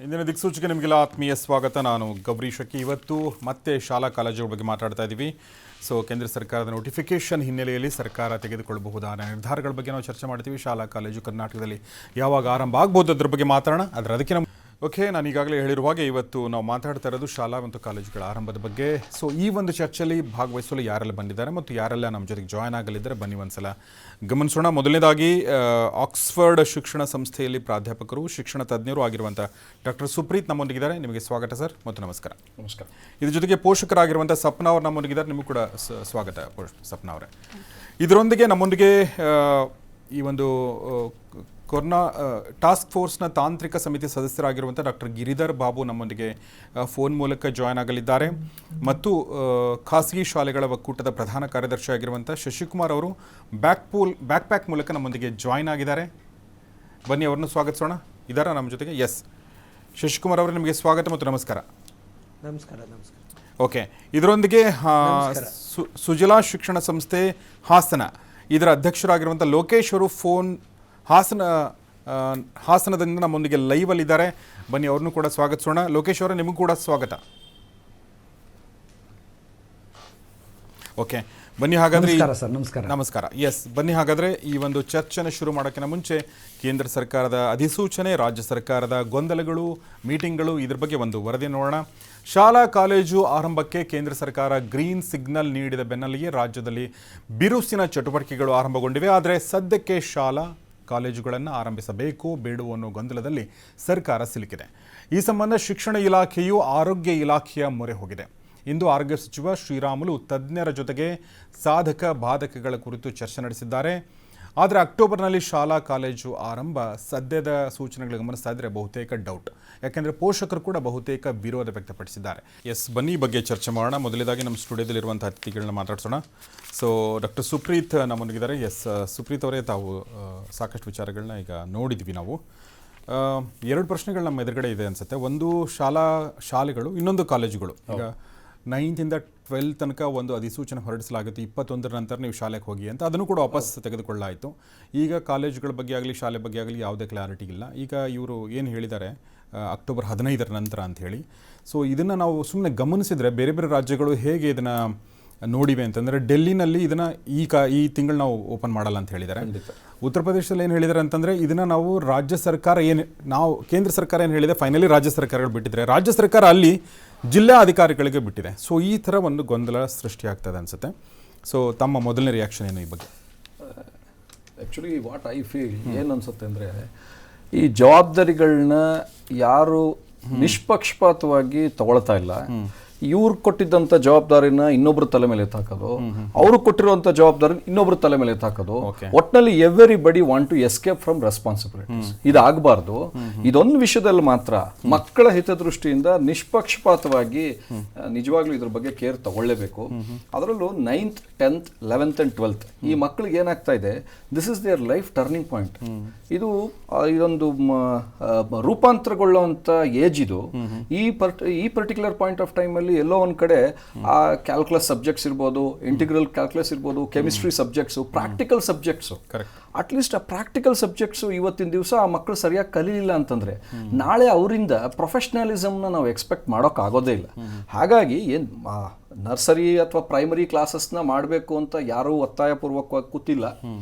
ಇಂದಿನ ದಿಕ್ಸೂಚಿಗೆ ನಿಮಗೆಲ್ಲ ಆತ್ಮೀಯ ಸ್ವಾಗತ. ನಾನು ಗೌರಿ ಶಕ್ಕಿ. ಇವತ್ತು ಮತ್ತೆ ಶಾಲಾ ಕಾಲೇಜುಗಳ ಬಗ್ಗೆ ಮಾತಾಡ್ತಾ ಇದ್ದೀವಿ. ಕೇಂದ್ರ ಸರ್ಕಾರದ ನೋಟಿಫಿಕೇಷನ್ ಹಿನ್ನೆಲೆಯಲ್ಲಿ ಸರ್ಕಾರ ತೆಗೆದುಕೊಳ್ಳಬಹುದಾದ ನಿರ್ಧಾರಗಳ ಬಗ್ಗೆ ನಾವು ಚರ್ಚೆ ಮಾಡ್ತೀವಿ. ಶಾಲಾ ಕಾಲೇಜು ಕರ್ನಾಟಕದಲ್ಲಿ ಯಾವಾಗ ಆರಂಭ ಆಗ್ಬೋದು ಅದ್ರ ಬಗ್ಗೆ ಮಾತಾಡೋಣ. ಅದಕ್ಕೆ ನಾನು ಈಗಾಗಲೇ ಹೇಳಿರುವಾಗೆ ಇವತ್ತು ನಾವು ಮಾತಾಡ್ತಾ ಇರೋದು ಶಾಲಾ ಮತ್ತು ಕಾಲೇಜುಗಳ ಆರಂಭದ ಬಗ್ಗೆ. ಈ ಒಂದು ಚರ್ಚೆಯಲ್ಲಿ ಭಾಗವಹಿಸಲು ಯಾರೆಲ್ಲ ಬಂದಿದ್ದಾರೆ ಮತ್ತು ಯಾರೆಲ್ಲ ನಮ್ಮ ಜೊತೆಗೆ ಜಾಯ್ನ್ ಆಗಲಿದ್ದಾರೆ ಬನ್ನಿ ಒಂದ್ಸಲ ಗಮನಿಸೋಣ. ಮೊದಲನೇದಾಗಿ ಆಕ್ಸ್ಫರ್ಡ್ ಶಿಕ್ಷಣ ಸಂಸ್ಥೆಯಲ್ಲಿ ಪ್ರಾಧ್ಯಾಪಕರು, ಶಿಕ್ಷಣ ತಜ್ಞರು ಆಗಿರುವಂಥ ಡಾಕ್ಟರ್ ಸುಪ್ರೀತ್ ನಮ್ಮೊಂದಿಗಿದ್ದಾರೆ. ನಿಮಗೆ ಸ್ವಾಗತ ಸರ್ ಮತ್ತು ನಮಸ್ಕಾರ. ನಮಸ್ಕಾರ. ಇದ್ರ ಜೊತೆಗೆ ಪೋಷಕರಾಗಿರುವಂಥ ಸಪ್ನಾ ಅವರು ನಮ್ಮೊಂದಿಗಿದ್ದಾರೆ. ನಿಮಗೂ ಕೂಡ ಸ್ವಾಗತ ಸಪ್ನಾ ಅವರೇ. ಇದರೊಂದಿಗೆ ನಮ್ಮೊಂದಿಗೆ ಈ ಒಂದು ಕೊರೋನಾ ಟಾಸ್ಕ್ ಫೋರ್ಸ್ನ ತಾಂತ್ರಿಕ ಸಮಿತಿ ಸದಸ್ಯರಾಗಿರುವಂಥ ಡಾಕ್ಟರ್ ಗಿರಿಧರ್ ಬಾಬು ನಮ್ಮೊಂದಿಗೆ ಫೋನ್ ಮೂಲಕ ಜಾಯ್ನ್ ಆಗಲಿದ್ದಾರೆ. ಮತ್ತು ಖಾಸಗಿ ಶಾಲೆಗಳ ಒಕ್ಕೂಟದ ಪ್ರಧಾನ ಕಾರ್ಯದರ್ಶಿ ಆಗಿರುವಂಥ ಶಶಿಕುಮಾರ್ ಅವರು ಬ್ಯಾಕ್ ಪ್ಯಾಕ್ ಮೂಲಕ ನಮ್ಮೊಂದಿಗೆ ಜಾಯ್ನ್ ಆಗಿದ್ದಾರೆ. ಬನ್ನಿ ಅವ್ರನ್ನ ಸ್ವಾಗತಿಸೋಣ. ಇದ್ದಾರಾ ನಮ್ಮ ಜೊತೆಗೆ? ಎಸ್, ಶಶಿಕುಮಾರ್ ಅವರೇ ನಿಮಗೆ ಸ್ವಾಗತ ಮತ್ತು ನಮಸ್ಕಾರ. ನಮಸ್ಕಾರ. ನಮಸ್ಕಾರ. ಓಕೆ, ಇದರೊಂದಿಗೆ ಸುಜಲಾ ಶಿಕ್ಷಣ ಸಂಸ್ಥೆ ಹಾಸನ ಇದರ ಅಧ್ಯಕ್ಷರಾಗಿರುವಂಥ ಲೋಕೇಶ್ ಅವರು ಹಾಸನದಿಂದ ನಮ್ಮೊಂದಿಗೆ ಲೈವಲ್ಲಿದ್ದಾರೆ. ಬನ್ನಿ ಅವ್ರನ್ನೂ ಕೂಡ ಸ್ವಾಗತಿಸೋಣ. ಲೋಕೇಶ್ ಅವರೇ, ನಿಮಗೂ ಕೂಡ ಸ್ವಾಗತ. ಓಕೆ, ಬನ್ನಿ ಹಾಗಾದರೆ. ನಮಸ್ಕಾರ. ಎಸ್, ಬನ್ನಿ ಹಾಗಾದರೆ ಈ ಒಂದು ಚರ್ಚೆನ ಶುರು ಮಾಡೋಕ್ಕಿಂತ ಮುಂಚೆ ಕೇಂದ್ರ ಸರ್ಕಾರದ ಅಧಿಸೂಚನೆ, ರಾಜ್ಯ ಸರ್ಕಾರದ ಗೊಂದಲಗಳು, ಮೀಟಿಂಗ್ಗಳು, ಇದ್ರ ಬಗ್ಗೆ ಒಂದು ವರದಿ ನೋಡೋಣ. ಶಾಲಾ ಕಾಲೇಜು ಆರಂಭಕ್ಕೆ ಕೇಂದ್ರ ಸರ್ಕಾರ ಗ್ರೀನ್ ಸಿಗ್ನಲ್ ನೀಡಿದ ಬೆನ್ನಲ್ಲಿಯೇ ರಾಜ್ಯದಲ್ಲಿ ಬಿರುಸಿನ ಚಟುವಟಿಕೆಗಳು ಆರಂಭಗೊಂಡಿವೆ. ಆದರೆ ಸದ್ಯಕ್ಕೆ ಶಾಲಾ ಕಾಲೇಜುಗಳನ್ನು ಆರಂಭಿಸಬೇಕು ಬೇಡವೋ ಅನ್ನೋ ಗೊಂದಲದಲ್ಲಿ ಸರ್ಕಾರ ಸಿಲುಕಿದೆ. ಈ ಸಂಬಂಧ ಶಿಕ್ಷಣ ಇಲಾಖೆಯು ಆರೋಗ್ಯ ಇಲಾಖೆಯ ಮೊರೆ ಹೋಗಿದೆ. ಇಂದು ಆರೋಗ್ಯ ಸಚಿವ ಶ್ರೀರಾಮುಲು ತಜ್ಞರ ಜೊತೆಗೆ ಸಾಧಕ ಬಾಧಕಗಳ ಕುರಿತು ಚರ್ಚೆ ನಡೆಸಿದ್ದಾರೆ. ಆದರೆ ಅಕ್ಟೋಬರ್ನಲ್ಲಿ ಶಾಲಾ ಕಾಲೇಜು ಆರಂಭ ಸದ್ಯದ ಸೂಚನೆಗಳು ಗಮನಿಸ್ತಾ ಇದ್ದರೆ ಬಹುತೇಕ ಡೌಟ್. ಯಾಕೆಂದರೆ ಪೋಷಕರು ಕೂಡ ಬಹುತೇಕ ವಿರೋಧ ವ್ಯಕ್ತಪಡಿಸಿದ್ದಾರೆ. ಎಸ್, ಬನ್ನಿ ಈ ಬಗ್ಗೆ ಚರ್ಚೆ ಮಾಡೋಣ. ಮೊದಲನೇದಾಗಿ ನಮ್ಮ ಸ್ಟುಡಿಯೋದಲ್ಲಿರುವಂಥ ಅತಿಥಿಗಳನ್ನ ಮಾತಾಡ್ಸೋಣ. ಡಾಕ್ಟರ್ ಸುಪ್ರೀತ್ ನಮ್ಮೊಂದಿಗಿದ್ದಾರೆ. ಎಸ್, ಸುಪ್ರೀತ್ ಅವರೇ, ತಾವು ಸಾಕಷ್ಟು ವಿಚಾರಗಳನ್ನ ಈಗ ನೋಡಿದ್ವಿ ನಾವು. ಎರಡು ಪ್ರಶ್ನೆಗಳು ನಮ್ಮ ಎದುರುಗಡೆ ಇದೆ ಅನಿಸುತ್ತೆ. ಒಂದು ಶಾಲೆಗಳು, ಇನ್ನೊಂದು ಕಾಲೇಜುಗಳು. ಈಗ 9th 12th ತನಕ ಒಂದು ಅಧಿಸೂಚನೆ ಹೊರಡಿಸಲಾಗುತ್ತೆ. 21ರ ನಂತರ ನೀವು ಶಾಲೆಗೆ ಹೋಗಿ ಅಂತ, ಅದನ್ನು ಕೂಡ ವಾಪಸ್ ತೆಗೆದುಕೊಳ್ಳಾಯಿತು. ಈಗ ಕಾಲೇಜುಗಳ ಬಗ್ಗೆ ಆಗಲಿ ಶಾಲೆ ಬಗ್ಗೆ ಆಗಲಿ ಯಾವುದೇ ಕ್ಲಾರಿಟಿ ಇಲ್ಲ. ಈಗ ಇವರು ಏನು ಹೇಳಿದ್ದಾರೆ, ಅಕ್ಟೋಬರ್ 15ರ ನಂತರ ಅಂತ ಹೇಳಿ. ಇದನ್ನು ನಾವು ಸುಮ್ಮನೆ ಗಮನಿಸಿದರೆ ಬೇರೆ ಬೇರೆ ರಾಜ್ಯಗಳು ಹೇಗೆ ಇದನ್ನು ನೋಡಿವೆ ಅಂತಂದರೆ, ಡೆಲ್ಲಿನಲ್ಲಿ ಇದನ್ನು ಈ ತಿಂಗಳು ನಾವು ಓಪನ್ ಮಾಡಲ್ಲ ಅಂತ ಹೇಳಿದ್ದಾರೆ. ಉತ್ತರ ಪ್ರದೇಶದಲ್ಲಿ ಏನು ಹೇಳಿದ್ದಾರೆ ಅಂತಂದರೆ, ಇದನ್ನು ನಾವು ಕೇಂದ್ರ ಸರ್ಕಾರ ಏನು ಹೇಳಿದೆ, ಫೈನಲಿ ರಾಜ್ಯ ಸರ್ಕಾರಗಳು ಬಿಟ್ಟಿದ್ದಾರೆ. ರಾಜ್ಯ ಸರ್ಕಾರ ಅಲ್ಲಿ ಜಿಲ್ಲಾ ಅಧಿಕಾರಿಗಳಿಗೆ ಬಿಟ್ಟಿದೆ. ಈ ಥರ ಒಂದು ಗೊಂದಲ ಸೃಷ್ಟಿಯಾಗ್ತದೆ ಅನಿಸುತ್ತೆ. ತಮ್ಮ ಮೊದಲನೇ ರಿಯಾಕ್ಷನ್ ಏನು ಈ ಬಗ್ಗೆ? ಆ್ಯಕ್ಚುಲಿ ವಾಟ್ ಐ ಫೀಲ್ ಏನು ಅನಿಸುತ್ತೆ ಅಂದರೆ, ಈ ಜವಾಬ್ದಾರಿಗಳನ್ನ ಯಾರು ನಿಷ್ಪಕ್ಷಪಾತವಾಗಿ ತಗೊಳ್ತಾ ಇಲ್ಲ. ಇವ್ರು ಕೊಟ್ಟಿದ್ದಂಥ ಜವಾಬ್ದಾರಿನ ಇನ್ನೊಬ್ರು ತಲೆ ಮೇಲೆ ಎತ್ತಾಕೋದು, ಅವರು ಕೊಟ್ಟಿರುವಂಥ ಜವಾಬ್ದಾರಿ ಇನ್ನೊಬ್ರು ತಲೆ ಮೇಲೆ ಎತ್ತಾಕೋದು. ಒಟ್ಟಿನಲ್ಲಿ everybody want to escape from responsibilities. ಇದಾಗಬಾರ್ದು. ಇದೊಂದು ವಿಷಯದಲ್ಲಿ ಮಾತ್ರ ಮಕ್ಕಳ ಹಿತದೃಷ್ಟಿಯಿಂದ ನಿಷ್ಪಕ್ಷಪಾತವಾಗಿ ನಿಜವಾಗ್ಲೂ ಇದ್ರ ಬಗ್ಗೆ ಕೇರ್ ತಗೊಳ್ಳೇಬೇಕು. ಅದರಲ್ಲೂ 9th 10th 11th and 12th ಈ ಮಕ್ಕಳಿಗೆ ಏನಾಗ್ತಾ ಇದೆ, this is their life turning point. ಇದೊಂದು ರೂಪಾಂತರಗೊಳ್ಳುವಂಥ ಏಜ್ ಇದು. ಈ ಪರ್ಟಿಕ್ಯುಲರ್ ಪಾಯಿಂಟ್ ಆಫ್ ಟೈಮಲ್ಲಿ ಎಲ್ಲೋ ಒಂದು ಕಡೆ ಆ ಕ್ಯಾಲ್ಕುಲಸ್ ಸಬ್ಜೆಕ್ಟ್ಸ್ ಇರ್ಬೋದು, ಇಂಟಿಗ್ರಲ್ ಕ್ಯಾಲ್ಕುಲಸ್ ಇರ್ಬೋದು, chemistry subjects, practical subjects, at least ಆ ಪ್ರಾಕ್ಟಿಕಲ್ ಸಬ್ಜೆಕ್ಟ್ಸು ಇವತ್ತಿನ ದಿವಸ ಆ ಮಕ್ಕಳು ಸರಿಯಾಗಿ ಕಲೀಲಿಲ್ಲ ಅಂತಂದರೆ ನಾಳೆ ಅವರಿಂದ ಪ್ರೊಫೆಷ್ನಲಿಸಮ್ನ ನಾವು ಎಕ್ಸ್ಪೆಕ್ಟ್ ಮಾಡೋಕ್ಕಾಗೋದೇ ಇಲ್ಲ. ಹಾಗಾಗಿ ಏನು ನರ್ಸರಿ ಅಥವಾ ಪ್ರೈಮರಿ ಕ್ಲಾಸಸ್ನ ಮಾಡಬೇಕು ಅಂತ ಯಾರೂ ಒತ್ತಾಯಪೂರ್ವಕವಾಗಿ ಕೂತಿಲ್ಲ,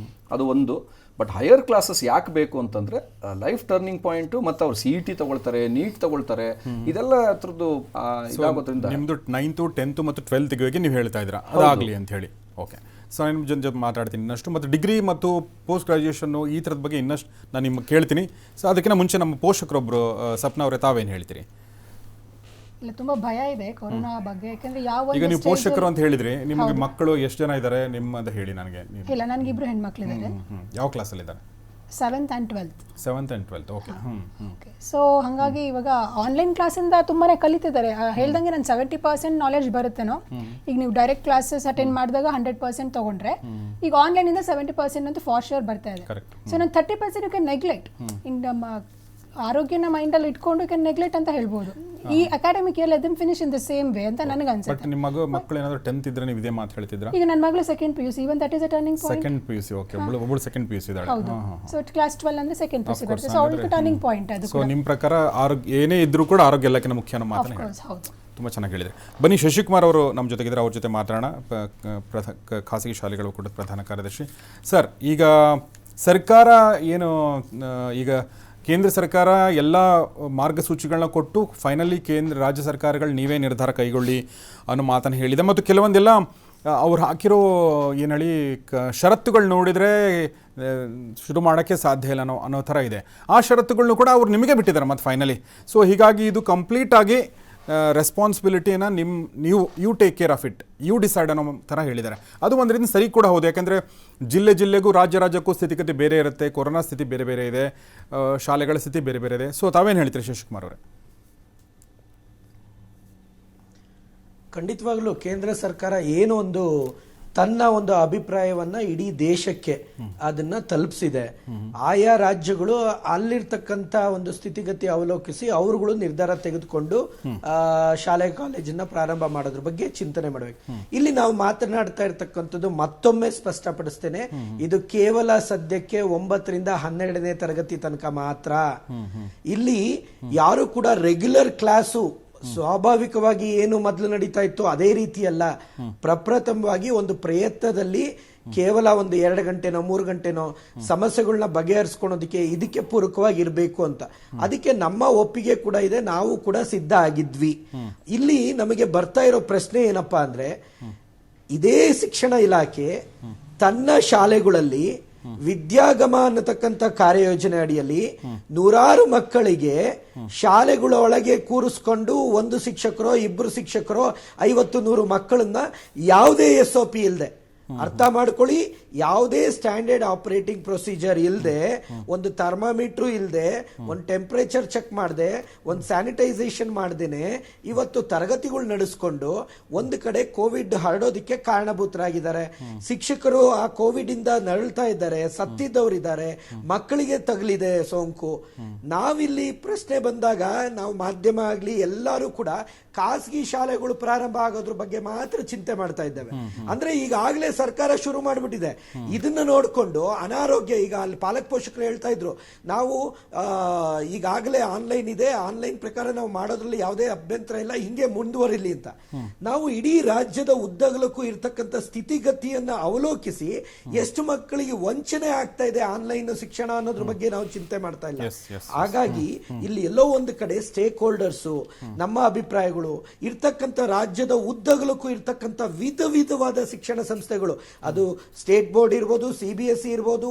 ಅದು ಒಂದು. ಬಟ್ ಹೈಯರ್ ಕ್ಲಾಸಸ್ ಯಾಕೆ ಬೇಕು ಅಂತಂದರೆ ಲೈಫ್ ಟರ್ನಿಂಗ್ ಪಾಯಿಂಟು, ಮತ್ತು ಅವ್ರು CET ತಗೊಳ್ತಾರೆ, ನೀಟ್ ತಗೊಳ್ತಾರೆ, ಇದೆಲ್ಲ ಥರದ್ದು ಇದಾಗೋದ್ರಿಂದ. ನಿಮ್ಮದು 9th 10th ಮತ್ತು 12th ನೀವು ಹೇಳ್ತಾ ಇದ್ದೀರಾ, ಅದಾಗಲಿ ಅಂತ ಹೇಳಿ. ಓಕೆ, ನಿಮ್ಮ ಜೊತೆ ಮಾತಾಡ್ತೀನಿ ಇನ್ನಷ್ಟು. ಮತ್ತು ಡಿಗ್ರಿ ಮತ್ತು ಪೋಸ್ಟ್ ಗ್ರಾಜ್ಯುಯೇಷನ್ನು ಈ ಥರದ ಬಗ್ಗೆ ಇನ್ನಷ್ಟು ನಾನು ನಿಮ್ಗೆ ಕೇಳ್ತೀನಿ. ಅದಕ್ಕಿಂತ ಮುಂಚೆ ನಮ್ಮ ಪೋಷಕರೊಬ್ಬರು ಸಪ್ನಾ ಅವರೇ, ತಾವೇನು ಹೇಳ್ತೀರಿ? ಇಲ್ಲ, ತುಂಬಾ ಭಯ ಇದೆ ಕೊರೋನಾ ಬಗ್ಗೆ. ಯಾಕಂದ್ರೆ ಈಗ ನೀವು ಪೋಷಕರು ಅಂತ ಹೇಳಿದ್ರಿ, ನಿಮಗೆ ಮಕ್ಕಳು ಎಷ್ಟು ಜನ ಇದ್ದಾರೆ ನಿಮ್ಮದು ಹೇಳಿ ನನಗೆ. ಇಲ್ಲ, ನನಗೆ 2 ಹೆಣ್ಮಕ್ಳಿದ್ದಾರೆ. ಯಾವ ಕ್ಲಾಸಲ್ಲಿ ಇದ್ದಾರೆ? 7th and 12th. 7th and 12th. Okay. ಹಾಗಾಗಿ ಇವಾಗ ಆನ್ಲೈನ್ ಕ್ಲಾಸಿಂದ ತುಂಬಾನೇ ಕಲಿತಿದ್ದಾರೆ. ಹೇಳ್ದಂಗೆ ನಾನು 70% ನಾಲೆಜ್ ಬರುತ್ತೇನೋ. ಈಗ ನೀವು ಡೈರೆಕ್ಟ್ ಕ್ಲಾಸಸ್ ಅಟೆಂಡ್ ಮಾಡಿದಾಗ 100% ತಗೊಂಡ್ರೆ, ಈಗ ಆನ್ಲೈನಿಂದ 70% ಅಂತೂ ಫಾರ್ ಶೋರ್ ಬರ್ತಾ ಇದೆ. ನಾನು 30% ಯು ಕ್ಯಾನ್ ನೆಗ್ಲೆಕ್ಟ್. ನಮ್ಮ ಆರೋಗ್ಯನ ಮೈಂಡಲ್ಲಿ ಇಟ್ಕೊಂಡು ಕ್ಯಾನ್ ನೆಗ್ಲೆಕ್ಟ್ ಅಂತ ಹೇಳ್ಬೋದು. ಈ academic year let them finish in the same way ಅಂತ ನನಗೆ ಬಟ್ ಅನ್ಸುತ್ತೆ. ನಿಮ್ಮ ಮಕ್ಕಳು ಏನಾದರೂ 10th ಇದ್ರೆ ನೀವು ಇದೇ ಮಾತು ಹೇಳ್ತಿದ್ರಾ? ಈಗ ನನ್ನ ಮಗಳು second P U C, even that is a turning point. Second P U C, okay, ಒಬ್ಬಳು ಸೆಕೆಂಡ್ ಪಿ ಯು ಸಿ ಇದ್ದಾಳೆ. ಹೌದು, ಸೊ ಕ್ಲಾಸ್ 12 ಅಂದ್ರೆ ಸೆಕೆಂಡ್ ಪಿ ಯು ಸಿ ಬರುತ್ತೆ, ಸೊ ಅವಳಿಗೆ ಟರ್ನಿಂಗ್ ಪಾಯಿಂಟ್ ಅದು. ಸೊ ನಿಮ್ಮ ಪ್ರಕಾರ ಆರೋಗ್ಯ ಏನೇ ಇದ್ರೂ ಕೂಡ ಆರೋಗ್ಯ ಎಲ್ಲಕ್ಕಿಂತ ಮುಖ್ಯ ಅನ್ನೋ ಮಾತನ್ನ ಹೇಳಿ. ಹೌದು, ತುಂಬ ಚೆನ್ನಾಗಿ ಹೇಳಿದರೆ. ಬನ್ನಿ ಶಶಿಕುಮಾರ್ ಅವರು ನಮ್ಮ ಜೊತೆಗಿದ್ರೆ, ಅವ್ರ ಜೊತೆ ಮಾತಾಡೋಣ. ಖಾಸಗಿ ಶಾಲೆಗಳು ಕೂಡ ಪ್ರಧಾನ ಕಾರ್ಯದರ್ಶಿ ಸರ್. ಈಗ ಸರ್ಕಾರ ಏನು ಈಗ ಕೇಂದ್ರ ಸರ್ಕಾರ ಎಲ್ಲ ಮಾರ್ಗಸೂಚಿಗಳನ್ನ ಕೊಟ್ಟು ಫೈನಲಿ ರಾಜ್ಯ ಸರ್ಕಾರಗಳು ನೀವೇ ನಿರ್ಧಾರ ಕೈಗೊಳ್ಳಿ ಅನ್ನೋ ಮಾತನ್ನು ಹೇಳಿದೆ. ಮತ್ತು ಕೆಲವೊಂದೆಲ್ಲ ಅವ್ರು ಹಾಕಿರೋ ಏನು ಹೇಳಿ ಷರತ್ತುಗಳು ನೋಡಿದರೆ ಶುರು ಮಾಡೋಕ್ಕೆ ಸಾಧ್ಯ ಇಲ್ಲ ಅನ್ನೋ ಥರ ಇದೆ. ಆ ಷರತ್ತುಗಳನ್ನೂ ಕೂಡ ಅವ್ರು ನಿಮಗೆ ಬಿಟ್ಟಿದ್ದಾರೆ ಮತ್ತು ಫೈನಲಿ. ಸೊ ಹೀಗಾಗಿ ಇದು ಕಂಪ್ಲೀಟಾಗಿ ರೆಸ್ಪಾನ್ಸಿಬಿಲಿಟಿನ you take care of it, you decide ಅನ್ನೋ ಥರ ಹೇಳಿದ್ದಾರೆ. ಅದು ಒಂದು ರೀತಿ ಸರಿ ಕೂಡ ಹೌದು, ಯಾಕೆಂದರೆ ಜಿಲ್ಲೆಗೂ ರಾಜ್ಯಕ್ಕೂ ಸ್ಥಿತಿಗತಿ ಬೇರೆ ಇರುತ್ತೆ. ಕೊರೋನಾ ಸ್ಥಿತಿ ಬೇರೆ ಬೇರೆ ಇದೆ, ಶಾಲೆಗಳ ಸ್ಥಿತಿ ಬೇರೆ ಬೇರೆ ಇದೆ. ಸೊ ತಾವೇನು ಹೇಳ್ತೀರಿ ಶಶಿಕುಮಾರ್ ಅವರೇ? ಖಂಡಿತವಾಗ್ಲೂ ಕೇಂದ್ರ ಸರ್ಕಾರ ಏನು ಒಂದು ತನ್ನ ಒಂದು ಅಭಿಪ್ರಾಯವನ್ನ ಇಡೀ ದೇಶಕ್ಕೆ ಅದನ್ನ ತಲುಪಿಸಿದೆ. ಆಯಾ ರಾಜ್ಯಗಳು ಅಲ್ಲಿರ್ತಕ್ಕಂಥ ಒಂದು ಸ್ಥಿತಿಗತಿ ಅವಲೋಕಿಸಿ ಅವರುಗಳು ನಿರ್ಧಾರ ತೆಗೆದುಕೊಂಡು ಶಾಲೆ ಕಾಲೇಜನ್ನ ಪ್ರಾರಂಭ ಮಾಡೋದ್ರ ಬಗ್ಗೆ ಚಿಂತನೆ ಮಾಡಬೇಕು. ಇಲ್ಲಿ ನಾವು ಮಾತನಾಡ್ತಾ ಇರ್ತಕ್ಕಂಥದ್ದು ಮತ್ತೊಮ್ಮೆ ಸ್ಪಷ್ಟಪಡಿಸ್ತೇನೆ, ಇದು ಕೇವಲ ಸದ್ಯಕ್ಕೆ 9 ರಿಂದ 12ನೇ ತರಗತಿ ತನಕ ಮಾತ್ರ. ಇಲ್ಲಿ ಯಾರು ಕೂಡ ರೆಗ್ಯುಲರ್ ಕ್ಲಾಸು ಸ್ವಾಭಾವಿಕವಾಗಿ ಏನು ಮೊದಲು ನಡೀತಾ ಇತ್ತು ಅದೇ ರೀತಿ ಅಲ್ಲ. ಪ್ರಪ್ರಥಮವಾಗಿ ಒಂದು ಪ್ರಯತ್ನದಲ್ಲಿ ಕೇವಲ ಒಂದು 2 ಗಂಟೆನೋ 3 ಗಂಟೆನೋ ಸಮಸ್ಯೆಗಳನ್ನ ಬಗೆಹರಿಸ್ಕೊಳೋದಕ್ಕೆ ಇದಕ್ಕೆ ಪೂರಕವಾಗಿ ಇರಬೇಕು ಅಂತ. ಅದಕ್ಕೆ ನಮ್ಮ ಒಪ್ಪಿಗೆ ಕೂಡ ಇದೆ, ನಾವು ಕೂಡ ಸಿದ್ಧ ಆಗಿದ್ವಿ. ಇಲ್ಲಿ ನಮಗೆ ಬರ್ತಾ ಇರೋ ಪ್ರಶ್ನೆ ಏನಪ್ಪಾ ಅಂದ್ರೆ, ಇದೇ ಶಿಕ್ಷಣ ಇಲಾಖೆ ತನ್ನ ಶಾಲೆಗಳಲ್ಲಿ ವಿದ್ಯಾಗಮ ಅನ್ನತಕ್ಕಂಥ ಕಾರ್ಯಯೋಜನೆ ಅಡಿಯಲ್ಲಿ 100 ಮಕ್ಕಳಿಗೆ ಶಾಲೆಗಳ ಒಳಗೆ ಕೂರಿಸ್ಕೊಂಡು 1 ಶಿಕ್ಷಕರೋ 2 ಶಿಕ್ಷಕರೋ 50-100 ಮಕ್ಕಳನ್ನ ಯಾವುದೇ SOP ಇಲ್ಲದೆ, ಅರ್ಥ ಮಾಡ್ಕೊಳ್ಳಿ, ಯಾವುದೇ ಸ್ಟ್ಯಾಂಡರ್ಡ್ ಆಪರೇಟಿಂಗ್ ಪ್ರೊಸೀಜರ್ ಇಲ್ಲದೆ, ಒಂದು ಥರ್ಮಾಮೀಟ್ರು ಇಲ್ಲದೆ, ಒಂದು ಟೆಂಪರೇಚರ್ ಚೆಕ್ ಮಾಡದೆ, ಒಂದು ಸ್ಯಾನಿಟೈಸೇಷನ್ ಮಾಡ್ದೇನೆ ಇವತ್ತು ತರಗತಿಗಳು ನಡೆಸ್ಕೊಂಡು ಒಂದು ಕಡೆ ಕೋವಿಡ್ ಹರಡೋದಕ್ಕೆ ಕಾರಣಭೂತರಾಗಿದ್ದಾರೆ. ಶಿಕ್ಷಕರು ಆ ಕೋವಿಡ್ ಇಂದ ನರಳ್ತಾ ಇದ್ದಾರೆ, ಸತ್ತಿದ್ದವರಿದ್ದಾರೆ, ಮಕ್ಕಳಿಗೆ ತಗಲಿದೆ ಸೋಂಕು. ನಾವಿಲ್ಲಿ ಪ್ರಶ್ನೆ ಬಂದಾಗ ನಾವು ಮಾಧ್ಯಮ ಆಗ್ಲಿ ಎಲ್ಲರೂ ಕೂಡ ಖಾಸಗಿ ಶಾಲೆಗಳು ಪ್ರಾರಂಭ ಆಗೋದ್ರ ಬಗ್ಗೆ ಮಾತ್ರ ಚಿಂತೆ ಮಾಡ್ತಾ ಇದ್ದೇವೆ. ಅಂದ್ರೆ ಈಗಾಗಲೇ ಸರ್ಕಾರ ಶುರು ಮಾಡಿಬಿಟ್ಟಿದೆ. ಇದನ್ನ ನೋಡಿಕೊಂಡು ಅನಾರೋಗ್ಯ, ಈಗ ಅಲ್ಲಿ ಪಾಲಕ ಪೋಷಕರು ಹೇಳ್ತಾ ಇದ್ರು, ನಾವು ಈಗಾಗಲೇ ಆನ್ಲೈನ್ ಇದೆ, ಆನ್ಲೈನ್ ಪ್ರಕಾರ ನಾವು ಮಾಡೋದ್ರಲ್ಲಿ ಯಾವುದೇ ಅಭ್ಯಂತರ ಇಲ್ಲ, ಹಿಂಗೆ ಮುಂದುವರಿಲಿ ಅಂತ. ನಾವು ಇಡೀ ರಾಜ್ಯದ ಉದ್ದಗಲಕ್ಕೂ ಇರತಕ್ಕಂಥ ಸ್ಥಿತಿಗತಿಯನ್ನ ಅವಲೋಕಿಸಿ ಎಷ್ಟು ಮಕ್ಕಳಿಗೆ ವಂಚನೆ ಆಗ್ತಾ ಇದೆ ಆನ್ಲೈನ್ ಶಿಕ್ಷಣ ಅನ್ನೋದ್ರ ಬಗ್ಗೆ ನಾವು ಚಿಂತೆ ಮಾಡ್ತಾ ಇಲ್ಲ. ಹಾಗಾಗಿ ಇಲ್ಲಿ ಎಲ್ಲೋ ಒಂದು ಕಡೆ ಸ್ಟೇಕ್ ಹೋಲ್ಡರ್ಸು, ನಮ್ಮ ಅಭಿಪ್ರಾಯಗಳು ಇರ್ತಕ್ಕಂಥ ರಾಜ್ಯದ ಉದ್ದಗಲಕ್ಕೂ ಇರ್ತಕ್ಕಂಥ ವಿಧವಾದ ಶಿಕ್ಷಣ ಸಂಸ್ಥೆಗಳು, ಅದು ಸ್ಟೇಟ್ ಬೋರ್ಡ್ ಇರ್ಬೋದು, CBSE ಇರ್ಬೋದು,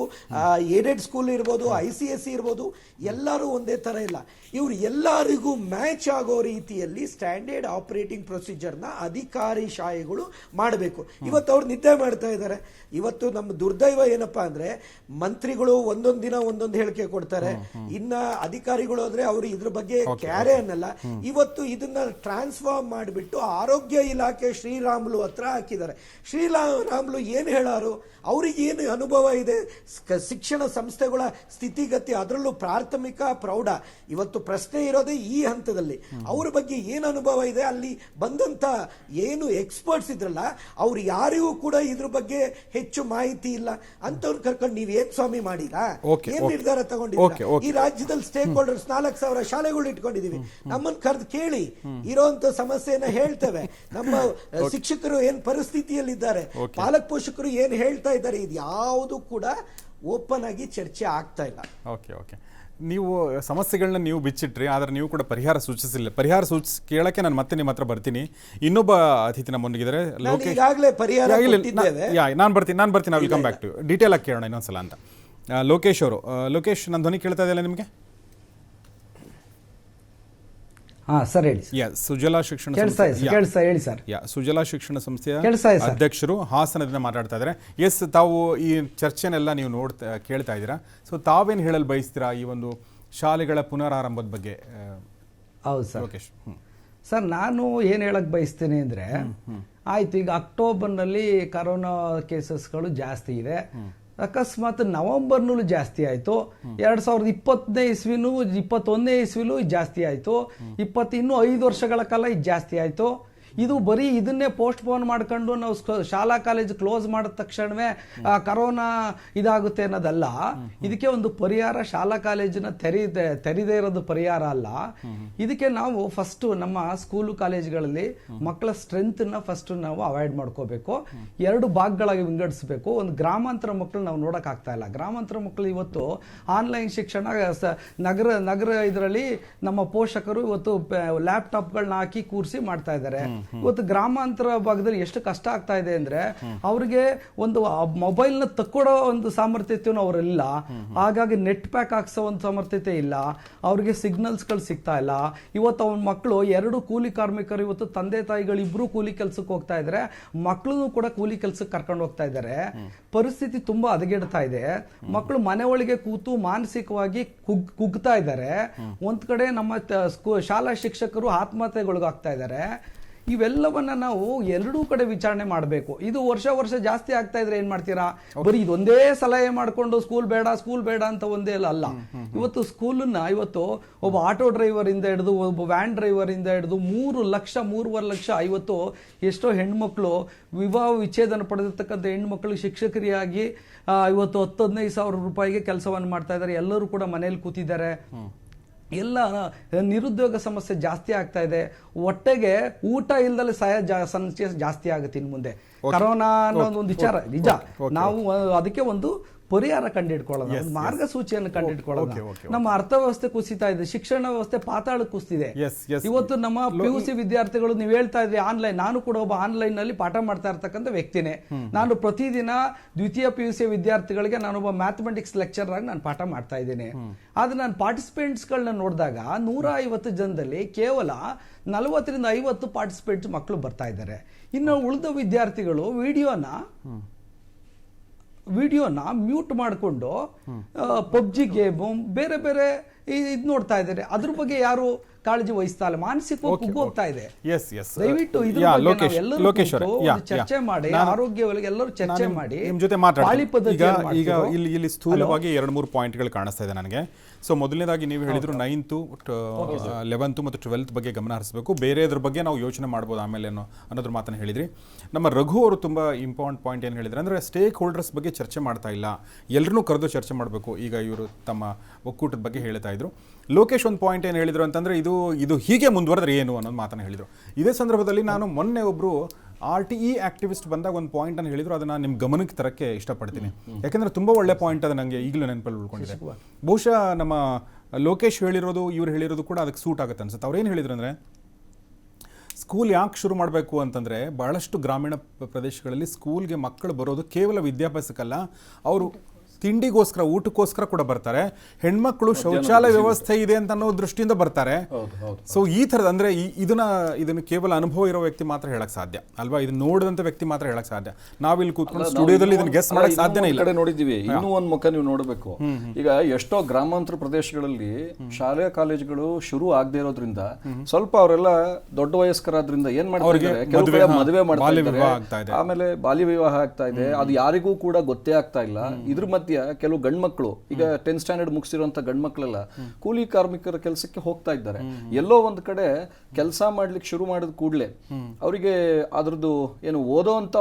ಏಡೆಡ್ ಸ್ಕೂಲ್ ಇರ್ಬೋದು, ICSE ಇರ್ಬೋದು, ಎಲ್ಲರೂ ಒಂದೇ ತರ ಇಲ್ಲ. ಇವರು ಎಲ್ಲರಿಗೂ ಮ್ಯಾಚ್ ಆಗೋ ರೀತಿಯಲ್ಲಿ ಸ್ಟ್ಯಾಂಡರ್ಡ್ ಆಪರೇಟಿಂಗ್ ಪ್ರೊಸೀಜರ್ನ ಅಧಿಕಾರಿ ಶಾಲೆಗಳು ಮಾಡಬೇಕು. ಇವತ್ತು ಅವ್ರು ನಿದ್ದೆ ಮಾಡ್ತಾ ಇದ್ದಾರೆ. ಇವತ್ತು ನಮ್ಮ ದುರ್ದೈವ ಏನಪ್ಪಾ ಅಂದ್ರೆ, ಮಂತ್ರಿಗಳು ಒಂದೊಂದು ದಿನ ಒಂದೊಂದು ಹೇಳಿಕೆ ಕೊಡ್ತಾರೆ, ಇನ್ನ ಅಧಿಕಾರಿಗಳು ಅಂದ್ರೆ ಅವರು ಇದ್ರ ಬಗ್ಗೆ ಕ್ಯಾರೆ ಅನ್ನಲ್ಲ. ಇವತ್ತು ಇದನ್ನ ಟ್ರಾನ್ಸ್ಫಾರ್ಮ್ ಮಾಡಿಬಿಟ್ಟು ಆರೋಗ್ಯ ಇಲಾಖೆ ಶ್ರೀರಾಮುಲು ಹತ್ರ ಹಾಕಿದ್ದಾರೆ. ಶ್ರೀರಾಮುಲು ಏನ್ ಹೇಳಾರು, ಅವ್ರಿಗೆ ಏನು ಅನುಭವ ಇದೆ ಶಿಕ್ಷಣ ಸಂಸ್ಥೆಗಳ ಸ್ಥಿತಿಗತಿ, ಅದರಲ್ಲೂ ಪ್ರಾಥಮಿಕ ಪ್ರೌಢ. ಇವತ್ತು ಪ್ರಶ್ನೆ ಇರೋದೇ ಈ ಹಂತದಲ್ಲಿ, ಅವ್ರ ಬಗ್ಗೆ ಏನು ಅನುಭವ ಇದೆ, ಅಲ್ಲಿ ಬಂದಂತ ಏನು ಎಕ್ಸ್ಪರ್ಟ್ಸ್ ಇದ್ರಲ್ಲ ಅವ್ರು ಯಾರಿಗೂ ಕೂಡ ಇದ್ರ ಬಗ್ಗೆ ಹೆಚ್ಚು ಮಾಹಿತಿ ಇಲ್ಲ. ಅಂತವ್ರು ಕರ್ಕೊಂಡು ನೀವೇನ್ ಸ್ವಾಮಿ ಮಾಡಿರಾ, ಏನ್ ನಿರ್ಧಾರ ತಗೊಂಡಿದ್ದೀರಾ? ಈ ರಾಜ್ಯದಲ್ಲಿ ಸ್ಟೇಕ್ ಹೋಲ್ಡರ್ಸ್ 4,000 ಶಾಲೆಗಳು ಇಟ್ಕೊಂಡಿದೀವಿ, ನಮ್ಮನ್ನು ಕರೆದು ಕೇಳಿ, ಇರೋಂತ ಸಮಸ್ಯೆಯನ್ನ ಹೇಳ್ತೇವೆ. ನಮ್ಮ ಶಿಕ್ಷಕರು ಏನ್ ಪರಿಸ್ಥಿತಿಯಲ್ಲಿದ್ದಾರೆ, ಪಾಲಕ ಪೋಷಕರು ಏನ್ ಹೇಳ್ತಾ ಇದ್ದಾರೆ, ಇದು ಯಾವುದು ಕೂಡ ಓಪನ್ ಆಗಿ ಚರ್ಚೆ ಆಗ್ತಾ ಇಲ್ಲ. ಓಕೆ, ನೀವು ಸಮಸ್ಯೆಗಳನ್ನ ನೀವು ಬಿಚ್ಚಿಟ್ರಿ, ಆದರೆ ನೀವು ಕೂಡ ಪರಿಹಾರ ಸೂಚಿಸಿಲ್ಲ. ಪರಿಹಾರ ಕೇಳಕ್ಕೆ ನಾನು ಮತ್ತೆ ನಿಮ್ಮ ಹತ್ರ ಬರ್ತೀನಿ. ಇನ್ನೊಬ್ಬ ಅತಿಥಿ ನಮ್ಮೊಂದಿಗಿದ್ದಾರೆ, ಲೋಕೇಶ್. ನಾನು ಬರ್ತೀನಿ. I will come back to detail ಆಗಿ ಕೇಳೋಣ ಇನ್ನೊಂದ್ಸಲ ಅಂತ. ಲೋಕೇಶ್ ಅವರು, ಲೋಕೇಶ್, ನನ್ನ ಧ್ವನಿ ಕೇಳ್ತಾ ಇದೆಯಲ್ಲ ನಿಮಗೆ? ಸರ್ ಹೇಳಿ. ಸುಜಲಾ ಶಿಕ್ಷಣ ಹೇಳಿ ಸರ್. ಸುಜಲಾ ಶಿಕ್ಷಣ ಸಂಸ್ಥೆಯ ಅಧ್ಯಕ್ಷರು ಹಾಸನದಿಂದ ಮಾತಾಡ್ತಾ ಇದ್ದಾರೆ. ತಾವು ಈ ಚರ್ಚೆನೆಲ್ಲ ನೀವು ಕೇಳ್ತಾ ಇದ್ದೀರಾ. ಸೊ ತಾವೇನು ಹೇಳಲು ಬಯಸ್ತೀರಾ ಈ ಒಂದು ಶಾಲೆಗಳ ಪುನರಾರಂಭದ ಬಗ್ಗೆ? ಹೌದು ಸರ್. ಲೋಕೇಶ್. ಸರ್, ನಾನು ಏನು ಹೇಳಕ್ ಬಯಸ್ತೀನಿ ಅಂದರೆ, ಆಯ್ತು, ಈಗ ಅಕ್ಟೋಬರ್ನಲ್ಲಿ ಕರೋನಾ ಕೇಸಸ್ಗಳು ಜಾಸ್ತಿ ಇದೆ, ಅಕಸ್ಮಾತ್ ನವೆಂಬರ್ನಲ್ಲೂ ಜಾಸ್ತಿ ಆಯಿತು, 2020ನೇ ಇಸ್ವಿನೂ 21ನೇ ಇಸ್ವಿಲೂ ಜಾಸ್ತಿ ಆಯಿತು, ಇನ್ನೂ 5 ವರ್ಷಗಳ ಕಾಲ ಇದು ಜಾಸ್ತಿ ಆಯಿತು. ಇದು ಬರೀ ಇದನ್ನೇ ಪೋಸ್ಟ್ ಪೋನ್ ಮಾಡ್ಕೊಂಡು ನಾವು ಶಾಲಾ ಕಾಲೇಜು ಕ್ಲೋಸ್ ಮಾಡಿದ ತಕ್ಷಣವೇ ಕರೋನಾ ಇದಾಗುತ್ತೆ ಅನ್ನೋದಲ್ಲ. ಇದಕ್ಕೆ ಒಂದು ಪರಿಹಾರ, ಶಾಲಾ ಕಾಲೇಜನ್ನ ತೆರೀದೇ ಇರೋದು ಪರಿಹಾರ ಅಲ್ಲ. ಇದಕ್ಕೆ ನಾವು ಫಸ್ಟ್ ನಮ್ಮ ಸ್ಕೂಲು ಕಾಲೇಜುಗಳಲ್ಲಿ ಮಕ್ಕಳ ಸ್ಟ್ರೆಂತ್ನ ಫಸ್ಟ್ ನಾವು ಅವಾಯ್ಡ್ ಮಾಡ್ಕೋಬೇಕು. 2 ಭಾಗಗಳಾಗಿ ವಿಂಗಡಿಸಬೇಕು. ಒಂದು ಗ್ರಾಮಾಂತರ ಮಕ್ಕಳು ನಾವು ನೋಡಕ್ ಆಗ್ತಾ ಇಲ್ಲ. ಗ್ರಾಮಾಂತರ ಮಕ್ಕಳು ಇವತ್ತು ಆನ್ಲೈನ್ ಶಿಕ್ಷಣ ನಗರ ಇದರಲ್ಲಿ ನಮ್ಮ ಪೋಷಕರು ಇವತ್ತು ಲ್ಯಾಪ್ಟಾಪ್ಗಳನ್ನ ಹಾಕಿ ಕೂರಿಸಿ ಮಾಡ್ತಾ ಇದ್ದಾರೆ. ಇವತ್ತು ಗ್ರಾಮಾಂತರ ಭಾಗದಲ್ಲಿ ಎಷ್ಟು ಕಷ್ಟ ಆಗ್ತಾ ಇದೆ ಅಂದ್ರೆ ಅವ್ರಿಗೆ ಒಂದು ಮೊಬೈಲ್ ನ ತಕ್ಕೊಡೋ ಒಂದು ಸಾಮರ್ಥ್ಯತೆಯೂ ಅವರಿಲ್ಲ. ಹಾಗಾಗಿ ನೆಟ್ ಪ್ಯಾಕ್ ಹಾಕ್ಸೋ ಒಂದು ಸಾಮರ್ಥ್ಯತೆ ಇಲ್ಲ. ಅವ್ರಿಗೆ ಸಿಗ್ನಲ್ಸ್ ಗಳು ಸಿಗ್ತಾ ಇಲ್ಲ. ಇವತ್ತು ಅವ್ನ ಮಕ್ಕಳು 2 ಕೂಲಿ ಕಾರ್ಮಿಕರು, ಇವತ್ತು ತಂದೆ ತಾಯಿಗಳು ಇಬ್ರು ಕೂಲಿ ಕೆಲ್ಸಕ್ಕೆ ಹೋಗ್ತಾ ಇದ್ದಾರೆ, ಮಕ್ಕಳು ಕೂಡ ಕೂಲಿ ಕೆಲ್ಸಕ್ಕೆ ಕರ್ಕೊಂಡು ಹೋಗ್ತಾ ಇದ್ದಾರೆ. ಪರಿಸ್ಥಿತಿ ತುಂಬಾ ಹದಗೆಡ್ತಾ ಇದೆ. ಮಕ್ಕಳು ಮನೆ ಒಳಗೆ ಕೂತು ಮಾನಸಿಕವಾಗಿ ಕುಗ್ತಾ ಇದ್ದಾರೆ. ಒಂದ್ ಕಡೆ ನಮ್ಮ ಶಾಲಾ ಶಿಕ್ಷಕರು ಆತ್ಮಹತ್ಯೆಗೊಳಗಾಗ್ತಾ ಇದ್ದಾರೆ. ಇವೆಲ್ಲವನ್ನ ನಾವು 2 ಕಡೆ ವಿಚಾರಣೆ ಮಾಡಬೇಕು. ಇದು ವರ್ಷ ಜಾಸ್ತಿ ಆಗ್ತಾ ಇದ್ರೆ ಏನ್ ಮಾಡ್ತೀರಾ? ಬರೀ ಇದೊಂದೇ ಸಲಹೆ ಮಾಡ್ಕೊಂಡು ಸ್ಕೂಲ್ ಬೇಡ ಅಂತ ಒಂದೇ ಅಲ್ಲ. ಇವತ್ತು ಸ್ಕೂಲನ್ನ ಇವತ್ತು ಒಬ್ಬ ಆಟೋ ಡ್ರೈವರ್ ಇಂದ ಹಿಡಿದು ಒಬ್ಬ ವ್ಯಾನ್ ಡ್ರೈವರ್ ಇಂದ ಹಿಡಿದು 3-3.5 ಲಕ್ಷ ಇವತ್ತು ಎಷ್ಟೋ ಹೆಣ್ಮಕ್ಳು ವಿವಾಹ ವಿಚ್ಛೇದನ ಪಡೆದಿರ್ತಕ್ಕಂಥ ಹೆಣ್ಮಕ್ಳು ಶಿಕ್ಷಕರಿಯಾಗಿ ಇವತ್ತು 10-15 ಸಾವಿರ ರೂಪಾಯಿಗೆ ಕೆಲಸವನ್ನು ಮಾಡ್ತಾ ಇದ್ದಾರೆ. ಎಲ್ಲರೂ ಕೂಡ ಮನೇಲಿ ಕೂತಿದ್ದಾರೆ. ಎಲ್ಲ ನಿರುದ್ಯೋಗ ಸಮಸ್ಯೆ ಜಾಸ್ತಿ ಆಗ್ತಾ ಇದೆ. ಹೊಟ್ಟೆಗೆ ಊಟ ಇಲ್ದಲೆ ಸಂಖ್ಯೆ ಜಾಸ್ತಿ ಆಗುತ್ತೆ ಇನ್ನು ಮುಂದೆ. ಕರೋನಾ ಅನ್ನೋದು ಒಂದು ವಿಚಾರ ನಿಜ. ನಾವು ಅದಕ್ಕೆ ಒಂದು ಪರಿಹಾರ ಕಂಡಿಡ್ಕೊಳ್ಳೋಣ, ಒಂದು ಮಾರ್ಗಸೂಚಿಯನ್ನು ಕಂಡಿಡ್ಕೊಳ್ಳೋಣ. ನಮ್ಮ ಅರ್ಥವ್ಯವಸ್ಥೆ ಕುಸಿತಾ ಇದೆ, ಶಿಕ್ಷಣ ವ್ಯವಸ್ಥೆ ಪಾತಾಳ ಕುಸಿತಿದೆ. ಇವತ್ತು ನಮ್ಮ PUC ವಿದ್ಯಾರ್ಥಿಗಳು, ನೀವು ಹೇಳ್ತಾ ಇದ್ರಿ ಆನ್ಲೈನ್, ನಾನು ಕೂಡ ಒಬ್ಬ ಆನ್ಲೈನ್ ನಲ್ಲಿ ಪಾಠ ಮಾಡ್ತಾ ಇರ್ತಕ್ಕಂಥ ವ್ಯಕ್ತಿನೇ. ನಾನು ಪ್ರತಿದಿನ ದ್ವಿತೀಯ PUC ವಿದ್ಯಾರ್ಥಿಗಳಿಗೆ ನಾನೊಬ್ಬ ಮ್ಯಾಥಮೆಟಿಕ್ಸ್ ಲೆಕ್ಚರ್ ಆಗಿ ನಾನು ಪಾಠ ಮಾಡ್ತಾ ಇದ್ದೇನೆ. ಆದ್ರೆ ನಾನು ಪಾರ್ಟಿಸಿಪೆಂಟ್ಸ್ ಗಳನ್ನ ನೋಡಿದಾಗ 150 ಜನದಲ್ಲಿ ಕೇವಲ 40-50 ಪಾರ್ಟಿಸಿಪೆಂಟ್ಸ್ ಮಕ್ಕಳು ಬರ್ತಾ ಇದ್ದಾರೆ. ಇನ್ನು ಉಳಿದ ವಿದ್ಯಾರ್ಥಿಗಳು ವಿಡಿಯೋನ ಮ್ಯೂಟ್ ಮಾಡಿಕೊಂಡು ಪಬ್ಜಿ ಗೇಮು ಬೇರೆ ಇದು ನೋಡ್ತಾ ಇದ್ದಾರೆ. ಅದ್ರ ಬಗ್ಗೆ ಯಾರು ಕಾಳಜಿ ವಹಿಸ್ತಾ ಇಲ್ಲ. ಮಾನಸಿಕವಾಗಿ ಕುಗ್ಗೋಗ್ತಾ ಇದೆ. ದಯವಿಟ್ಟು ಚರ್ಚೆ ಮಾಡಿ, ಆರೋಗ್ಯವಾಗಿ ಎಲ್ಲರೂ ಚರ್ಚೆ ಮಾಡಿ ನಿಮ್ ಜೊತೆ ಈಗ ಇಲ್ಲಿ ಸ್ಥೂಲವಾಗಿ 2-3 ಪಾಯಿಂಟ್ಗಳು ಕಾಣಿಸ್ತಾ ಇದೆ ನನಗೆ. ಸೊ ಮೊದಲನೇದಾಗಿ ನೀವು ಹೇಳಿದ್ರು 9th 11th ಮತ್ತು 12th ಬಗ್ಗೆ ಗಮನ ಹರಿಸಬೇಕು, ಬೇರೆದ್ರ ಬಗ್ಗೆ ನಾವು ಯೋಚನೆ ಮಾಡ್ಬೋದು ಆಮೇಲೆ ಅನ್ನೋದ್ರ ಮಾತನ್ನು ಹೇಳಿದ್ರಿ. ನಮ್ಮ ರಘು ಅವರು ತುಂಬ ಇಂಪಾರ್ಟೆಂಟ್ ಪಾಯಿಂಟ್ ಏನು ಹೇಳಿದ್ರೆ ಅಂದರೆ ಸ್ಟೇಕ್ ಹೋಲ್ಡರ್ಸ್ ಬಗ್ಗೆ ಚರ್ಚೆ ಮಾಡ್ತಾ ಇಲ್ಲ, ಎಲ್ಲರನ್ನೂ ಕರೆದು ಚರ್ಚೆ ಮಾಡಬೇಕು. ಈಗ ಇವರು ತಮ್ಮ ಒಕ್ಕೂಟದ ಬಗ್ಗೆ ಹೇಳ್ತಾ ಇದ್ರು. ಲೋಕೇಶ್ ಒಂದು ಪಾಯಿಂಟ್ ಏನು ಹೇಳಿದ್ರು ಅಂತಂದರೆ ಇದು ಹೀಗೆ ಮುಂದುವರೆದ್ರೆ ಏನು ಅನ್ನೋದು ಮಾತನ್ನು ಹೇಳಿದರು. ಇದೇ ಸಂದರ್ಭದಲ್ಲಿ ನಾನು ಮೊನ್ನೆ ಒಬ್ಬರು RTE ಆಕ್ಟಿವಿಸ್ಟ್ ಬಂದಾಗ ಒಂದು ಪಾಯಿಂಟ್ ಅನ್ನು ಹೇಳಿದ್ರು, ಅದನ್ನ ನಿಮ್ಮ ಗಮನಕ್ಕೆ ತರಕ್ಕೆ ಇಷ್ಟಪಡ್ತೀನಿ. ಯಾಕಂದ್ರೆ ತುಂಬಾ ಒಳ್ಳೆ ಪಾಯಿಂಟ್ ಅದು ನನಗೆ ಈಗಲೂ ನೆನಪಲ್ಲಿ ಉಳ್ಕೊಂಡಿದೆ. ಬಹುಶಃ ನಮ್ಮ ಲೋಕೇಶ್ ಹೇಳಿರೋದು ಇವ್ರು ಹೇಳಿರೋದು ಕೂಡ ಅದಕ್ಕೆ ಸೂಟ್ ಆಗುತ್ತೆ ಅನ್ಸುತ್ತೆ. ಅವ್ರೇನು ಹೇಳಿದ್ರು ಅಂದರೆ, ಸ್ಕೂಲ್ ಯಾಕೆ ಶುರು ಮಾಡಬೇಕು ಅಂತಂದರೆ, ಬಹಳಷ್ಟು ಗ್ರಾಮೀಣ ಪ್ರದೇಶಗಳಲ್ಲಿ ಸ್ಕೂಲ್ಗೆ ಮಕ್ಕಳು ಬರೋದು ಕೇವಲ ವಿದ್ಯಾಭ್ಯಾಸಕ್ಕಲ್ಲ, ಅವರು ತಿಂಡಿಗೋಸ್ಕರ, ಊಟಕ್ಕೋಸ್ಕರ ಕೂಡ ಬರ್ತಾರೆ. ಹೆಣ್ಮಕ್ಳು ಶೌಚಾಲಯ ವ್ಯವಸ್ಥೆ ಇದೆ ಅಂತ ಅನ್ನೋ ದೃಷ್ಟಿಯಿಂದ ಬರ್ತಾರೆ. ಸೊ ಈ ಥರದ ಅಂದರೆ ಇದನ್ನು ಕೇವಲ ಅನುಭವ ಇರೋ ವ್ಯಕ್ತಿ ಮಾತ್ರ ಹೇಳಕ್ ಸಾಧ್ಯ ಅಲ್ವಾ? ಇದನ್ನ ನೋಡಿದಂಥ ವ್ಯಕ್ತಿ ಮಾತ್ರ ಹೇಳಕ್ ಸಾಧ್ಯ. ನಾವಿಲ್ಲಿ ಕೂತ್ಕೊಂಡು ಸ್ಟುಡಿಯೋದಲ್ಲಿ ಇದನ್ನ ಗೆಸ್ ಮಾಡಕ್ ಸಾಧ್ಯನೇ ಇಲ್ಲ. ನೋಡಿದ್ದೀವಿ. ಇನ್ನೂ ಒಂದು ಮುಖ ನೀವು ನೋಡಬೇಕು. ಈಗ ಎಷ್ಟೋ ಗ್ರಾಮಾಂತರ ಪ್ರದೇಶಗಳಲ್ಲಿ ಶಾಲೆ ಕಾಲೇಜುಗಳು ಶುರು ಆಗದೆ ಇರೋದ್ರಿಂದ ಸ್ವಲ್ಪ ಅವರೆಲ್ಲ ದೊಡ್ಡ ವಯಸ್ಕರಾದ್ರಿಂದ ಏನ್ ಮಾಡ್ತಾರೆ, ಕೆಲವು ಮದುವೆ ಮಾಡ್ತಾ ಇದ್ದಾರೆ, ಆಮೇಲೆ ಬಾಲ್ಯ ವಿವಾಹ ಆಗ್ತಾ ಇದೆ. ಅದು ಯಾರಿಗೂ ಕೂಡ ಗೊತ್ತೇ ಆಗ್ತಾ ಇಲ್ಲ. ಇದ್ರ ಮಧ್ಯೆ ಕೆಲವು ಗಂಡ್ಮಕ್ಳು, ಈಗ 10th ಸ್ಟ್ಯಾಂಡರ್ಡ್ ಮುಗಿಸಿರುವಂತ ಗಂಡ್ಮಕ್ಳೆಲ್ಲ ಕೂಲಿ ಕಾರ್ಮಿಕರ ಕೆಲಸಕ್ಕೆ ಹೋಗ್ತಾ ಇದ್ದಾರೆ. ಎಲ್ಲೋ ಒಂದ್ ಕಡೆ ಕೆಲಸ ಮಾಡ್ಲಿಕ್ಕೆ ಶುರು ಮಾಡಿದ ಕೂಡಲೇ ಅವರಿಗೆ ಅದ್ರದ್ದು ಏನು ಓದೋಂತ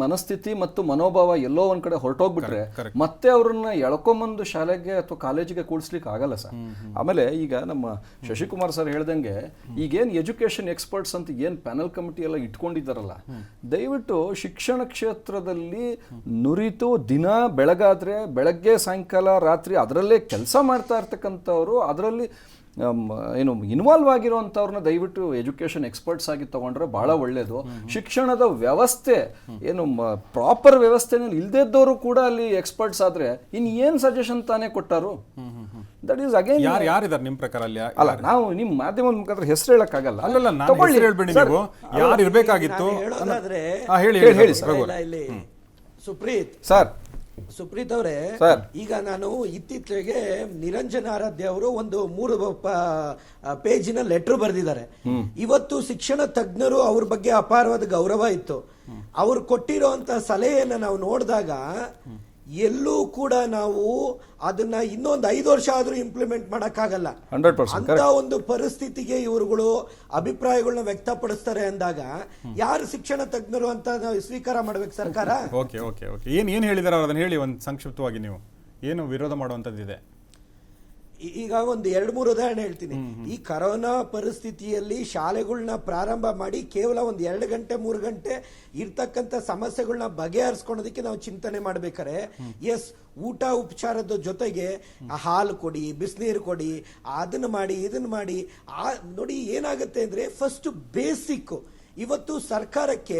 ಮನಸ್ಥಿತಿ ಮತ್ತು ಮನೋಭಾವ ಎಲ್ಲೋ ಒಂದ್ ಕಡೆ ಹೊರಟೋಗ್ಬಿಟ್ರೆ ಮತ್ತೆ ಅವ್ರನ್ನ ಎಳ್ಕೊಂಬಂದು ಶಾಲೆಗೆ ಅಥವಾ ಕಾಲೇಜಿಗೆ ಕೂಡಿಸ್ಲಿಕ್ಕೆ ಆಗಲ್ಲ ಸರ್. ಆಮೇಲೆ ಈಗ ನಮ್ಮ ಶಶಿಕುಮಾರ್ ಸರ್ ಹೇಳ್ದಂಗೆ ಈಗೇನ್ ಎಜುಕೇಶನ್ ಎಕ್ಸ್ಪರ್ಟ್ಸ್ ಅಂತ ಏನ್ ಪ್ಯಾನಲ್ ಕಮಿಟಿ ಎಲ್ಲ ಇಟ್ಕೊಂಡಿದ್ದಾರಲ್ಲ, ದಯವಿಟ್ಟು ಶಿಕ್ಷಣ ಕ್ಷೇತ್ರದಲ್ಲಿ ನುರಿತು ದಿನ ಬೆಳಗಾದ್ರೆ ಬೆಳಗ್ಗೆ ಸಾಯಂಕಾಲ ರಾತ್ರಿ ಅದರಲ್ಲೇ ಕೆಲಸ ಮಾಡ್ತಾ ಇರ್ತಕ್ಕಂಥವ್ರು, ಅದರಲ್ಲಿ ಏನು ಇನ್ವಾಲ್ವ್ ಆಗಿರುವಂಥವ್ರನ್ನ ದಯವಿಟ್ಟು ಎಜುಕೇಶನ್ ಎಕ್ಸ್ಪರ್ಟ್ಸ್ ಆಗಿ ತಗೊಂಡ್ರೆ ಬಹಳ ಒಳ್ಳೇದು. ಶಿಕ್ಷಣದ ವ್ಯವಸ್ಥೆ ಏನು ಪ್ರಾಪರ್ ವ್ಯವಸ್ಥೆನಲ್ಲಿ ಇಲ್ದಿದ್ದವರು ಕೂಡ ಅಲ್ಲಿ ಎಕ್ಸ್ಪರ್ಟ್ಸ್ ಆದ್ರೆ ಇನ್ ಏನ್ ಸಜೆಷನ್ ತಾನೇ ಕೊಟ್ಟಾರು? ದಟ್ ಈಸ್ ಅಗೇನ್ ಯಾರಿದ್ದಾರೆ ನಿಮ್ಮ ಪ್ರಕಾರ? ಅಲ್ಲ, ನಾವು ನಿಮ್ಮ ಮಾಧ್ಯಮದ ಮುಖಾಂತರ ಹೆಸರು ಹೇಳಕ್ಕಾಗಲ್ಲ. ಯಾರು ಇರ್ಬೇಕಾಗಿತ್ತು ಹೇಳಿ ಸುಪ್ರೀತ್ ಅವರೇ, ಈಗ ನಾನು ಇತ್ತೀಚೆಗೆ ನಿರಂಜನ ಆರಾಧ್ಯ ಅವರು ಒಂದು 3 ಪೇಜಿನ ಲೆಟರ್ ಬರೆದಿದ್ದಾರೆ. ಇವತ್ತು ಶಿಕ್ಷಣ ತಜ್ಞರು ಅವ್ರ ಬಗ್ಗೆ ಅಪಾರವಾದ ಗೌರವ ಇತ್ತು. ಅವ್ರು ಕೊಟ್ಟಿರುವಂತ ಸಲಹೆಯನ್ನ ನಾವು ನೋಡಿದಾಗ ಎಲ್ಲೂ ಕೂಡ ನಾವು ಅದನ್ನ ಇನ್ನೊಂದು 5 ವರ್ಷ ಆದ್ರೂ ಇಂಪ್ಲಿಮೆಂಟ್ ಮಾಡಕ್ಕಾಗಲ್ಲ. 100% ಅಂತ ಒಂದು ಪರಿಸ್ಥಿತಿಗೆ ಇವರುಗಳು ಅಭಿಪ್ರಾಯಗಳನ್ನ ವ್ಯಕ್ತಪಡಿಸ್ತಾರೆ ಅಂದಾಗ ಯಾರು ಶಿಕ್ಷಣ ತಜ್ಞರು ಅಂತ ನಾವು ಸ್ವೀಕಾರ ಮಾಡ್ಬೇಕು ಸರ್ಕಾರ? ಓಕೆ ಓಕೆ ಓಕೆ ಏನ್ ಹೇಳಿದಾರೆ ಅವ್ರು, ಅದನ್ನ ಹೇಳಿ ಒಂದು ಸಂಕ್ಷಿಪ್ತವಾಗಿ. ನೀವು ಏನು ವಿರೋಧ ಮಾಡುವಂಥದ್ದಿದೆ? ಈಗ ಒಂದು 2-3 ಉದಾಹರಣೆ ಹೇಳ್ತೀನಿ. ಈ ಕರೋನಾ ಪರಿಸ್ಥಿತಿಯಲ್ಲಿ ಶಾಲೆಗಳನ್ನ ಪ್ರಾರಂಭ ಮಾಡಿ ಕೇವಲ ಒಂದು 2 ಗಂಟೆ 3 ಗಂಟೆ ಇರ್ತಕ್ಕಂಥ ಸಮಸ್ಯೆಗಳನ್ನ ಬಗೆಹರಿಸ್ಕೊಳೋದಕ್ಕೆ ನಾವು ಚಿಂತನೆ ಮಾಡ್ಬೇಕಾರೆ, ಎಸ್, ಊಟ ಉಪಚಾರದ ಜೊತೆಗೆ ಹಾಲು ಕೊಡಿ, ಬಿಸಿನೀರು ಕೊಡಿ, ಅದನ್ನ ಮಾಡಿ ಇದನ್ನ ಮಾಡಿ. ನೋಡಿ ಏನಾಗುತ್ತೆ ಅಂದ್ರೆ, ಫಸ್ಟ್ ಬೇಸಿಕ್ ಇವತ್ತು ಸರ್ಕಾರಕ್ಕೆ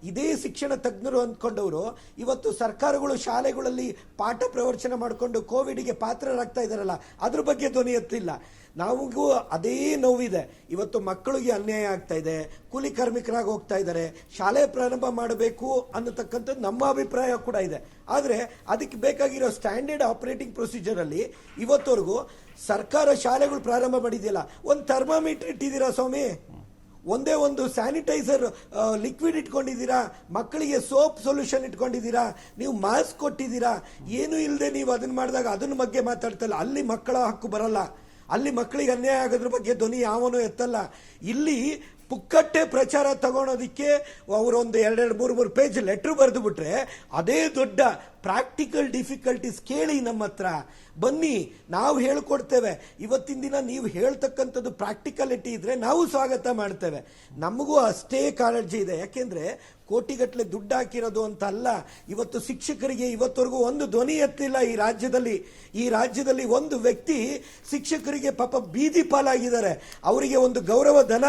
ಇದೇ ಶಿಕ್ಷಣ ತಜ್ಞರು ಅಂದ್ಕೊಂಡವರು ಇವತ್ತು ಸರ್ಕಾರಗಳು ಶಾಲೆಗಳಲ್ಲಿ ಪಾಠ ಪ್ರವಚನ ಮಾಡಿಕೊಂಡು ಕೋವಿಡ್ಗೆ ಪಾತ್ರರಾಗ್ತಾ ಇದಾರಲ್ಲ, ಅದ್ರ ಬಗ್ಗೆ ಧ್ವನಿ ಎತ್ತಿಲ್ಲ. ನಮಗೂ ಅದೇ ನೋವಿದೆ. ಇವತ್ತು ಮಕ್ಕಳಿಗೆ ಅನ್ಯಾಯ ಆಗ್ತಾ ಇದೆ, ಕೂಲಿ ಕಾರ್ಮಿಕರಾಗಿ ಹೋಗ್ತಾ ಇದ್ದಾರೆ, ಶಾಲೆ ಪ್ರಾರಂಭ ಮಾಡಬೇಕು ಅನ್ನತಕ್ಕಂಥದ್ದು ನಮ್ಮ ಅಭಿಪ್ರಾಯ ಕೂಡ ಇದೆ. ಆದರೆ ಅದಕ್ಕೆ ಬೇಕಾಗಿರೋ ಸ್ಟ್ಯಾಂಡರ್ಡ್ ಆಪರೇಟಿಂಗ್ ಪ್ರೊಸೀಜರ್ ಅಲ್ಲಿ ಇವತ್ತವರೆಗೂ ಸರ್ಕಾರ ಶಾಲೆಗಳು ಪ್ರಾರಂಭ ಮಾಡಿದೆಯಲ್ಲ, ಒಂದು ಥರ್ಮಾಮೀಟರ್ ಇಟ್ಟಿದ್ದೀರಾ ಸ್ವಾಮಿ? ಒಂದೇ ಒಂದು ಸ್ಯಾನಿಟೈಸರ್ ಲಿಕ್ವಿಡ್ ಇಟ್ಕೊಂಡಿದ್ದೀರಾ? ಮಕ್ಕಳಿಗೆ ಸೋಪ್ ಸೊಲ್ಯೂಷನ್ ಇಟ್ಕೊಂಡಿದ್ದೀರಾ? ನೀವು ಮಾಸ್ಕ್ ಕೊಟ್ಟಿದ್ದೀರಾ? ಏನು ಇಲ್ಲದೆ ನೀವು ಅದನ್ನ ಮಾಡಿದಾಗ ಅದನ್ನ ಬಗ್ಗೆ ಮಾತಾಡ್ತಲ್ಲ. ಅಲ್ಲಿ ಮಕ್ಕಳ ಹಕ್ಕು ಬರಲ್ಲ, ಅಲ್ಲಿ ಮಕ್ಕಳಿಗೆ ಅನ್ಯಾಯ ಆಗೋದ್ರ ಬಗ್ಗೆ ಧ್ವನಿ ಯಾವನೂ ಎತ್ತಲ್ಲ. ಇಲ್ಲಿ ಪುಕ್ಕಟ್ಟೆ ಪ್ರಚಾರ ತಗೊಳೋದಿಕ್ಕೆ ಅವರೊಂದು 2-3 ಪೇಜ್ ಲೆಟರ್ ಬರೆದು ಬಿಟ್ರೆ ಅದೇ ದೊಡ್ಡ ಪ್ರಾಕ್ಟಿಕಲ್ ಡಿಫಿಕಲ್ಟೀಸ್ ಕೇಳಿ ನಮ್ಮ ಹತ್ರ ಬನ್ನಿ, ನಾವು ಹೇಳ್ಕೊಡ್ತೇವೆ. ಇವತ್ತಿನ ದಿನ ನೀವು ಹೇಳ್ತಕ್ಕಂಥದ್ದು ಪ್ರಾಕ್ಟಿಕಲಿಟಿ ಇದ್ರೆ ನಾವು ಸ್ವಾಗತ ಮಾಡ್ತೇವೆ. ನಮಗೂ ಅಷ್ಟೇ ಕಾಳಜಿ ಇದೆ. ಯಾಕೆಂದ್ರೆ ಕೋಟಿಗಟ್ಟಲೆ ದುಡ್ಡು ಹಾಕಿರೋದು ಅಂತ ಅಲ್ಲ. ಇವತ್ತು ಶಿಕ್ಷಕರಿಗೆ ಇವತ್ತವರೆಗೂ ಒಂದು ಧ್ವನಿ ಎತ್ತಿಲ್ಲ ಈ ರಾಜ್ಯದಲ್ಲಿ ಒಂದು ವ್ಯಕ್ತಿ ಶಿಕ್ಷಕರಿಗೆ ಪಾಪ ಬೀದಿ ಪಾಲಾಗಿದ್ದಾರೆ. ಅವರಿಗೆ ಒಂದು ಗೌರವ ಧನ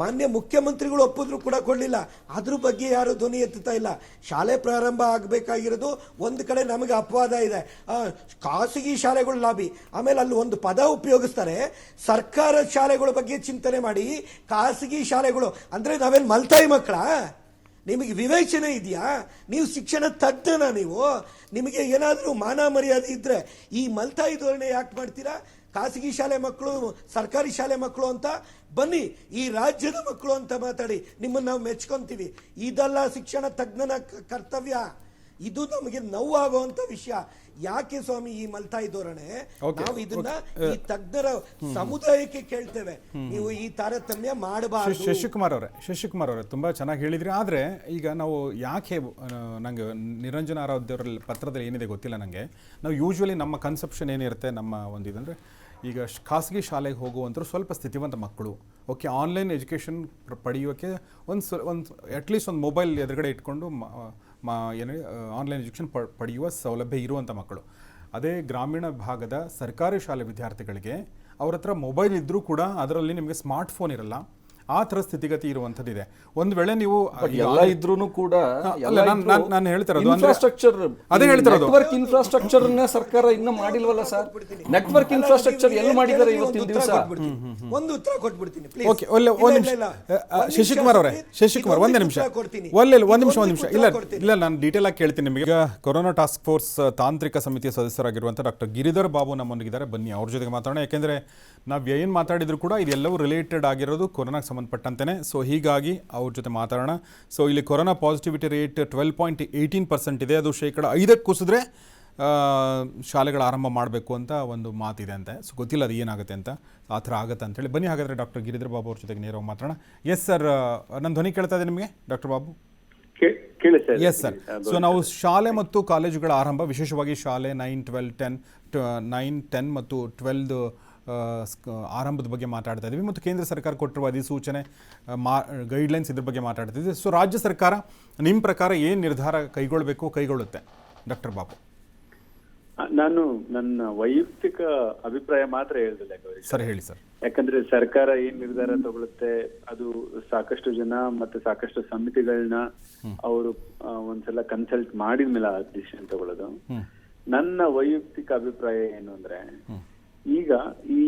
ಮಾನ್ಯ ಮುಖ್ಯಮಂತ್ರಿಗಳು ಒಪ್ಪಿದ್ರು ಕೂಡ ಕೊಡಲಿಲ್ಲ. ಅದ್ರ ಬಗ್ಗೆ ಯಾರು ಧ್ವನಿ ಎತ್ತುತ್ತಾ ಇಲ್ಲ. ಶಾಲೆ ಪ್ರಾರಂಭ ಆಗಬೇಕಾಗಿರೋದು ಒಂದು ಕಡೆ ನಮಗೆ ಅಪವಾದ ಇದೆ, ಖಾಸಗಿ ಶಾಲೆಗಳು ಲಾಬಿ. ಆಮೇಲೆ ಅಲ್ಲಿ ಒಂದು ಪದ ಉಪಯೋಗಿಸ್ತಾರೆ, ಸರ್ಕಾರ ಶಾಲೆಗಳ ಬಗ್ಗೆ ಚಿಂತನೆ ಮಾಡಿ ಖಾಸಗಿ ಶಾಲೆಗಳು ಅಂದ್ರೆ ನಾವೇನು ಮಲ್ತಾಯಿ ಮಕ್ಕಳ? ನಿಮಗೆ ವಿವೇಚನೆ ಇದೆಯಾ? ನೀವು ಶಿಕ್ಷಣ ತಜ್ಞನ? ನಿಮಗೆ ಏನಾದರೂ ಮಾನ ಮರ್ಯಾದೆ ಇದ್ರೆ ಈ ಮಲ್ತಾಯಿ ಧೋರಣೆ ಯಾಕೆ ಮಾಡ್ತೀರಾ? ಖಾಸಗಿ ಶಾಲೆ ಮಕ್ಕಳು, ಸರ್ಕಾರಿ ಶಾಲೆ ಮಕ್ಕಳು ಅಂತ ಬನ್ನಿ, ಈ ರಾಜ್ಯದ ಮಕ್ಕಳು ಅಂತ ಮಾತಾಡಿ, ನಿಮ್ಮನ್ನು ನಾವು ಮೆಚ್ಕೊಂತೀವಿ. ಇದಲ್ಲ ಶಿಕ್ಷಣ ತಜ್ಞನ ಕರ್ತವ್ಯ. ಇದು ನಮಗೆ ನೋವಾಗುವಂತ ವಿಷಯ. ಯಾಕೆ ಸ್ವಾಮಿ ಈ ಮಲ್ತಾಯಿ ಧೋರಣೆ? ನಾವು ಇದನ್ನ ಈ ತಜ್ಞರ ಸಮುದಾಯಕ್ಕೆ ಕೇಳ್ತೇವೆ, ನೀವು ಈ ತಾರತಮ್ಯ ಮಾಡಬಾರದು. ಶಶಿಕುಮಾರ್ ಅವರೇ ತುಂಬಾ ಚೆನ್ನಾಗಿ ಹೇಳಿದ್ರಿ. ಆದ್ರೆ ಈಗ ನಾವು ಯಾಕೆ, ನಂಗೆ ನಿರಂಜನ ಆರಾಧ್ಯ ಅವರ ಪತ್ರದಲ್ಲಿ ಏನಿದೆ ಗೊತ್ತಿಲ್ಲ ನನಗೆ. ನಾವು ಯೂಶ್ವಲಿ ನಮ್ಮ ಕನ್ಸೆಪ್ಷನ್ ಏನಿರುತ್ತೆ, ನಮ್ಮ ಒಂದು ಇದಂದ್ರೆ, ಈಗ ಖಾಸಗಿ ಶಾಲೆಗೆ ಹೋಗುವಂಥವ್ರು ಸ್ವಲ್ಪ ಸ್ಥಿತಿವಂತ ಮಕ್ಕಳು, ಓಕೆ, ಆನ್ಲೈನ್ ಎಜುಕೇಷನ್ ಪಡೆಯೋಕ್ಕೆ ಒಂದು ಅಟ್ಲೀಸ್ಟ್ ಒಂದು ಮೊಬೈಲ್ ಎದುರುಗಡೆ ಇಟ್ಕೊಂಡು ಆನ್ಲೈನ್ ಎಜುಕೇಷನ್ ಪಡೆಯುವ ಸೌಲಭ್ಯ ಇರುವಂಥ ಮಕ್ಕಳು. ಅದೇ ಗ್ರಾಮೀಣ ಭಾಗದ ಸರ್ಕಾರಿ ಶಾಲೆ ವಿದ್ಯಾರ್ಥಿಗಳಿಗೆ ಅವ್ರ ಹತ್ರ ಮೊಬೈಲ್ ಇದ್ದರೂ ಕೂಡ ಅದರಲ್ಲಿ ನಿಮಗೆ ಸ್ಮಾರ್ಟ್ ಫೋನ್ ಇರಲ್ಲ. ಆ ಥರ ಸ್ಥಿತಿಗತಿ ಇರುವಂಥದ್ದಿದೆ. ಒಂದು ವೇಳೆ ನೀವು ಎಲ್ಲ ಇದ್ರೂ ಕೂಡ ನಾನು ಹೇಳ್ತಿರೋದು ಇನ್ಫ್ರಾಸ್ಟ್ರಕ್ಚರ್, ಅದೇ ಹೇಳ್ತಿರೋದು, ನೆಟ್ವರ್ಕ್ ಇನ್ಫ್ರಾಸ್ಟ್ರಕ್ಚರ್ ಸರ್ಕಾರ ಇನ್ನೂ ಮಾಡಿಲ್ವಲ್ಲ ಸರ್. ನೆಟ್ವರ್ಕ್ ಇನ್ಫ್ರಾಸ್ಟ್ರಕ್ಚರ್ ಎಲ್ಲಿ ಮಾಡಿದ್ದಾರೆ ಇವತ್ತಿನ ದಿವಸ? ಒಂದು ಉತ್ತರ ಕೊಟ್ಬಿಡ್ತೀನಿ. ಓಕೆ, ಶಶಿಕುಮಾರ್ ಒಂದೇ ನಿಮಿಷ, ಒಂದು ನಿಮಿಷ. ಇಲ್ಲ, ನಾನು ಡೀಟೇಲ್ ಆಗಿ ಕೇಳ್ತೀನಿ ನಿಮಗೆ. ಈಗ ಕೊರೋನಾ ಟಾಸ್ಕ್ ಫೋರ್ಸ್ ತಾಂತ್ರಿಕ ಸಮಿತಿಯ ಸದಸ್ಯರಾಗಿರುವಂಥ ಡಾಕ್ಟರ್ ಗಿರಿಧರ್ ಬಾಬು ನಮ್ಮೊಂದಿಗಿದ್ದಾರೆ. ಬನ್ನಿ ಅವ್ರ ಜೊತೆಗೆ ಮಾತಾಡೋಣ. ಯಾಕೆಂದರೆ ನಾವು ಏನು ಮಾತಾಡಿದ್ರು ಕೂಡ ಇದೆಲ್ಲವೂ ರಿಲೇಟೆಡ್ ಆಗಿರೋದು ಕೊರೋನಾಗೆ ಸಂಬಂಧಪಟ್ಟಂತೆ. ಸೊ ಹೀಗಾಗಿ ಅವ್ರ ಜೊತೆ ಮಾತಾಡೋಣ. ಸೊ ಇಲ್ಲಿ ಕೊರೋನಾ ಪಾಸಿಟಿವಿಟಿ ರೇಟ್ 12.18% ಇದೆ. ಅದು 5% ಕುಸಿದ್ರೆ ಶಾಲೆಗಳ ಆರಂಭ ಮಾಡಬೇಕು ಅಂತ ಒಂದು ಮಾತಿದೆ ಅಂತೆ. ಸೊ ಗೊತ್ತಿಲ್ಲ ಅದು ಏನಾಗುತ್ತೆ ಅಂತ, ಆ ಥರ ಆಗುತ್ತೆ ಅಂತೇಳಿ. ಬನ್ನಿ ಹಾಗಾದರೆ ಡಾಕ್ಟರ್ ಗಿರಿಧರ್ ಬಾಬು ಅವ್ರ ಜೊತೆಗೆ ನೇರವಾಗಿ ಮಾತಾಡೋಣ. ಎಸ್ ಸರ್, ನನ್ನ ಧ್ವನಿ ಕೇಳ್ತಾ ಇದೆ ನಿಮಗೆ doctor Babu? Yes sir. So ನಾವು ಶಾಲೆ ಮತ್ತು ಕಾಲೇಜುಗಳ ಆರಂಭ, ವಿಶೇಷವಾಗಿ ಶಾಲೆ 9, 12, 10 ಮತ್ತು 12 ಆರಂಭದ ಬಗ್ಗೆ ಮಾತಾಡ್ತಾ ಇದ್ದೀವಿ. ಮತ್ತು ಕೇಂದ್ರ ಸರ್ಕಾರ ಕೊಟ್ಟಿರುವ ಅಧಿಸೂಚನೆ, ಗೈಡ್ಲೈನ್ಸ್ ಇದ್ರ ಬಗ್ಗೆ ಮಾತಾಡ್ತಾ ಇದ್ದೀವಿ. ಸೊ ರಾಜ್ಯ ಸರ್ಕಾರ ನಿಮ್ಮ ಪ್ರಕಾರ ಏನು ನಿರ್ಧಾರ ಕೈಗೊಳ್ಳುತ್ತೆ ಡಾಕ್ಟರ್ ಬಾಬು? ನಾನು ನನ್ನ ವೈಯಕ್ತಿಕ ಅಭಿಪ್ರಾಯ ಮಾತ್ರ ಹೇಳಿದೆ ಸರ್. ಹೇಳಿ ಸರ್. ಯಾಕಂದ್ರೆ ಸರ್ಕಾರ ಏನ್ ನಿರ್ಧಾರ ತಗೊಳುತ್ತೆ ಅದು ಸಾಕಷ್ಟು ಜನ ಮತ್ತೆ ಸಾಕಷ್ಟು ಸಮಿತಿಗಳನ್ನ ಅವರು ಒಂದ್ಸಲ ಕನ್ಸಲ್ಟ್ ಮಾಡಿದ್ಮೇಲೆ ಆ ಡಿಸಿಷನ್ ತಗೊಳ್ಳೋದು. ನನ್ನ ವೈಯಕ್ತಿಕ ಅಭಿಪ್ರಾಯ ಏನು ಅಂದ್ರೆ, ಈಗ ಈ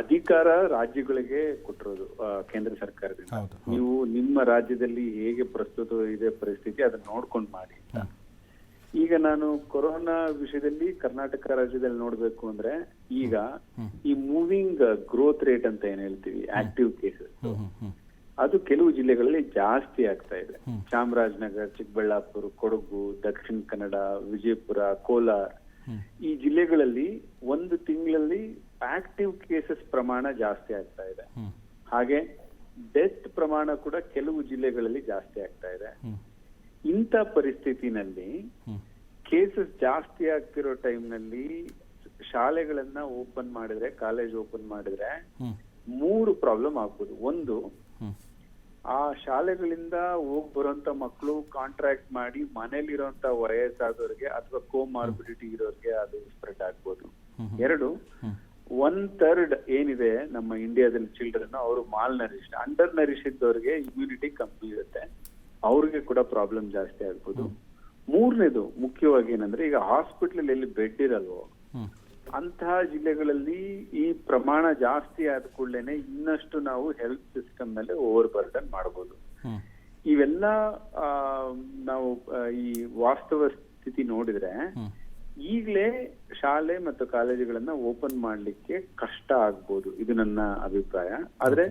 ಅಧಿಕಾರ ರಾಜ್ಯಗಳಿಗೆ ಕೊಟ್ಟಿರೋದು ಕೇಂದ್ರ ಸರ್ಕಾರದಿಂದ. ನೀವು ನಿಮ್ಮ ರಾಜ್ಯದಲ್ಲಿ ಹೇಗೆ ಪ್ರಸ್ತುತ ಇದೆ ಪರಿಸ್ಥಿತಿ ಅದನ್ನ ನೋಡ್ಕೊಂಡು ಮಾಡಿ. ಈಗ ನಾನು ಕೊರೋನಾ ವಿಷಯದಲ್ಲಿ ಕರ್ನಾಟಕ ರಾಜ್ಯದಲ್ಲಿ ನೋಡ್ಬೇಕು ಅಂದ್ರೆ, ಈಗ ಈ ಮೂವಿಂಗ್ ಗ್ರೋತ್ ರೇಟ್ ಅಂತ ಏನ್ ಹೇಳ್ತೀವಿ, ಆಕ್ಟಿವ್ ಕೇಸಸ್, ಅದು ಕೆಲವು ಜಿಲ್ಲೆಗಳಲ್ಲಿ ಜಾಸ್ತಿ ಆಗ್ತಾ ಇದೆ. ಚಾಮರಾಜನಗರ, ಚಿಕ್ಕಬಳ್ಳಾಪುರ, ಕೊಡಗು, ದಕ್ಷಿಣ ಕನ್ನಡ, ವಿಜಯಪುರ, ಕೋಲಾರ ಈ ಜಿಲ್ಲೆಗಳಲ್ಲಿ ಒಂದು ತಿಂಗಳಲ್ಲಿ ಆಕ್ಟಿವ್ ಕೇಸಸ್ ಪ್ರಮಾಣ ಜಾಸ್ತಿ ಆಗ್ತಾ ಇದೆ. ಹಾಗೆ ಡೆತ್ ಪ್ರಮಾಣ ಕೂಡ ಕೆಲವು ಜಿಲ್ಲೆಗಳಲ್ಲಿ ಜಾಸ್ತಿ ಆಗ್ತಾ ಇದೆ. ಇಂಥ ಪರಿಸ್ಥಿತಿನಲ್ಲಿ ಕೇಸಸ್ ಜಾಸ್ತಿ ಆಗ್ತಿರೋ ಟೈಮ್ನಲ್ಲಿ ಶಾಲೆಗಳನ್ನ ಓಪನ್ ಮಾಡಿದ್ರೆ, ಕಾಲೇಜ್ ಓಪನ್ ಮಾಡಿದ್ರೆ 3 ಪ್ರಾಬ್ಲಮ್ ಆಗ್ಬೋದು. ಒಂದು, ಆ ಶಾಲೆಗಳಿಂದ ಹೋಗ್ ಬರುವಂತ ಮಕ್ಕಳು ಕಾಂಟ್ರಾಕ್ಟ್ ಮಾಡಿ ಮನೇಲಿರುವಂತ ವಯಸ್ಸಾದವ್ರಿಗೆ ಅಥವಾ ಕೋಮಾರ್ಬಿಡಿಟಿ ಇರೋರಿಗೆ ಅದು ಸ್ಪ್ರೆಡ್ ಆಗ್ಬೋದು. 2, 1/3 ಏನಿದೆ ನಮ್ಮ ಇಂಡಿಯಾದಲ್ಲಿ ಚಿಲ್ಡ್ರನ್ ಅವರು ಮಾಲ್ ನರಿಶ್ಡ್, ಅಂಡರ್ ನರಿಶ್ ಇದ್ದವ್ರಿಗೆ ಇಮ್ಯುನಿಟಿ ಕಮ್ಮಿ ಇರುತ್ತೆ, ಅವ್ರಿಗೆ ಕೂಡ ಪ್ರಾಬ್ಲಮ್ ಜಾಸ್ತಿ ಆಗ್ಬೋದು. 3ನೇದು ಮುಖ್ಯವಾಗಿ ಏನಂದ್ರೆ, ಈಗ ಹಾಸ್ಪಿಟಲ್ ಎಲ್ಲಿ ಬೆಡ್ ಇರಲ್ವೋ ಅಂತಹ ಜಿಲ್ಲೆಗಳಲ್ಲಿ ಈ ಪ್ರಮಾಣ ಜಾಸ್ತಿ ಆದ ಕೂಡಲೇ ಇನ್ನಷ್ಟು ನಾವು ಹೆಲ್ತ್ ಸಿಸ್ಟಮ್ ಮೇಲೆ ಓವರ್ ಬರ್ಡನ್ ಮಾಡಬಹುದು. ಇವೆಲ್ಲ ನಾವು ಈ ವಾಸ್ತವ ಸ್ಥಿತಿ ನೋಡಿದ್ರೆ ಈಗಲೇ ಶಾಲೆ ಮತ್ತು ಕಾಲೇಜುಗಳನ್ನ ಓಪನ್ ಮಾಡ್ಲಿಕ್ಕೆ ಕಷ್ಟ ಆಗ್ಬೋದು, ಇದು ನನ್ನ ಅಭಿಪ್ರಾಯ. ಆದ್ರೆ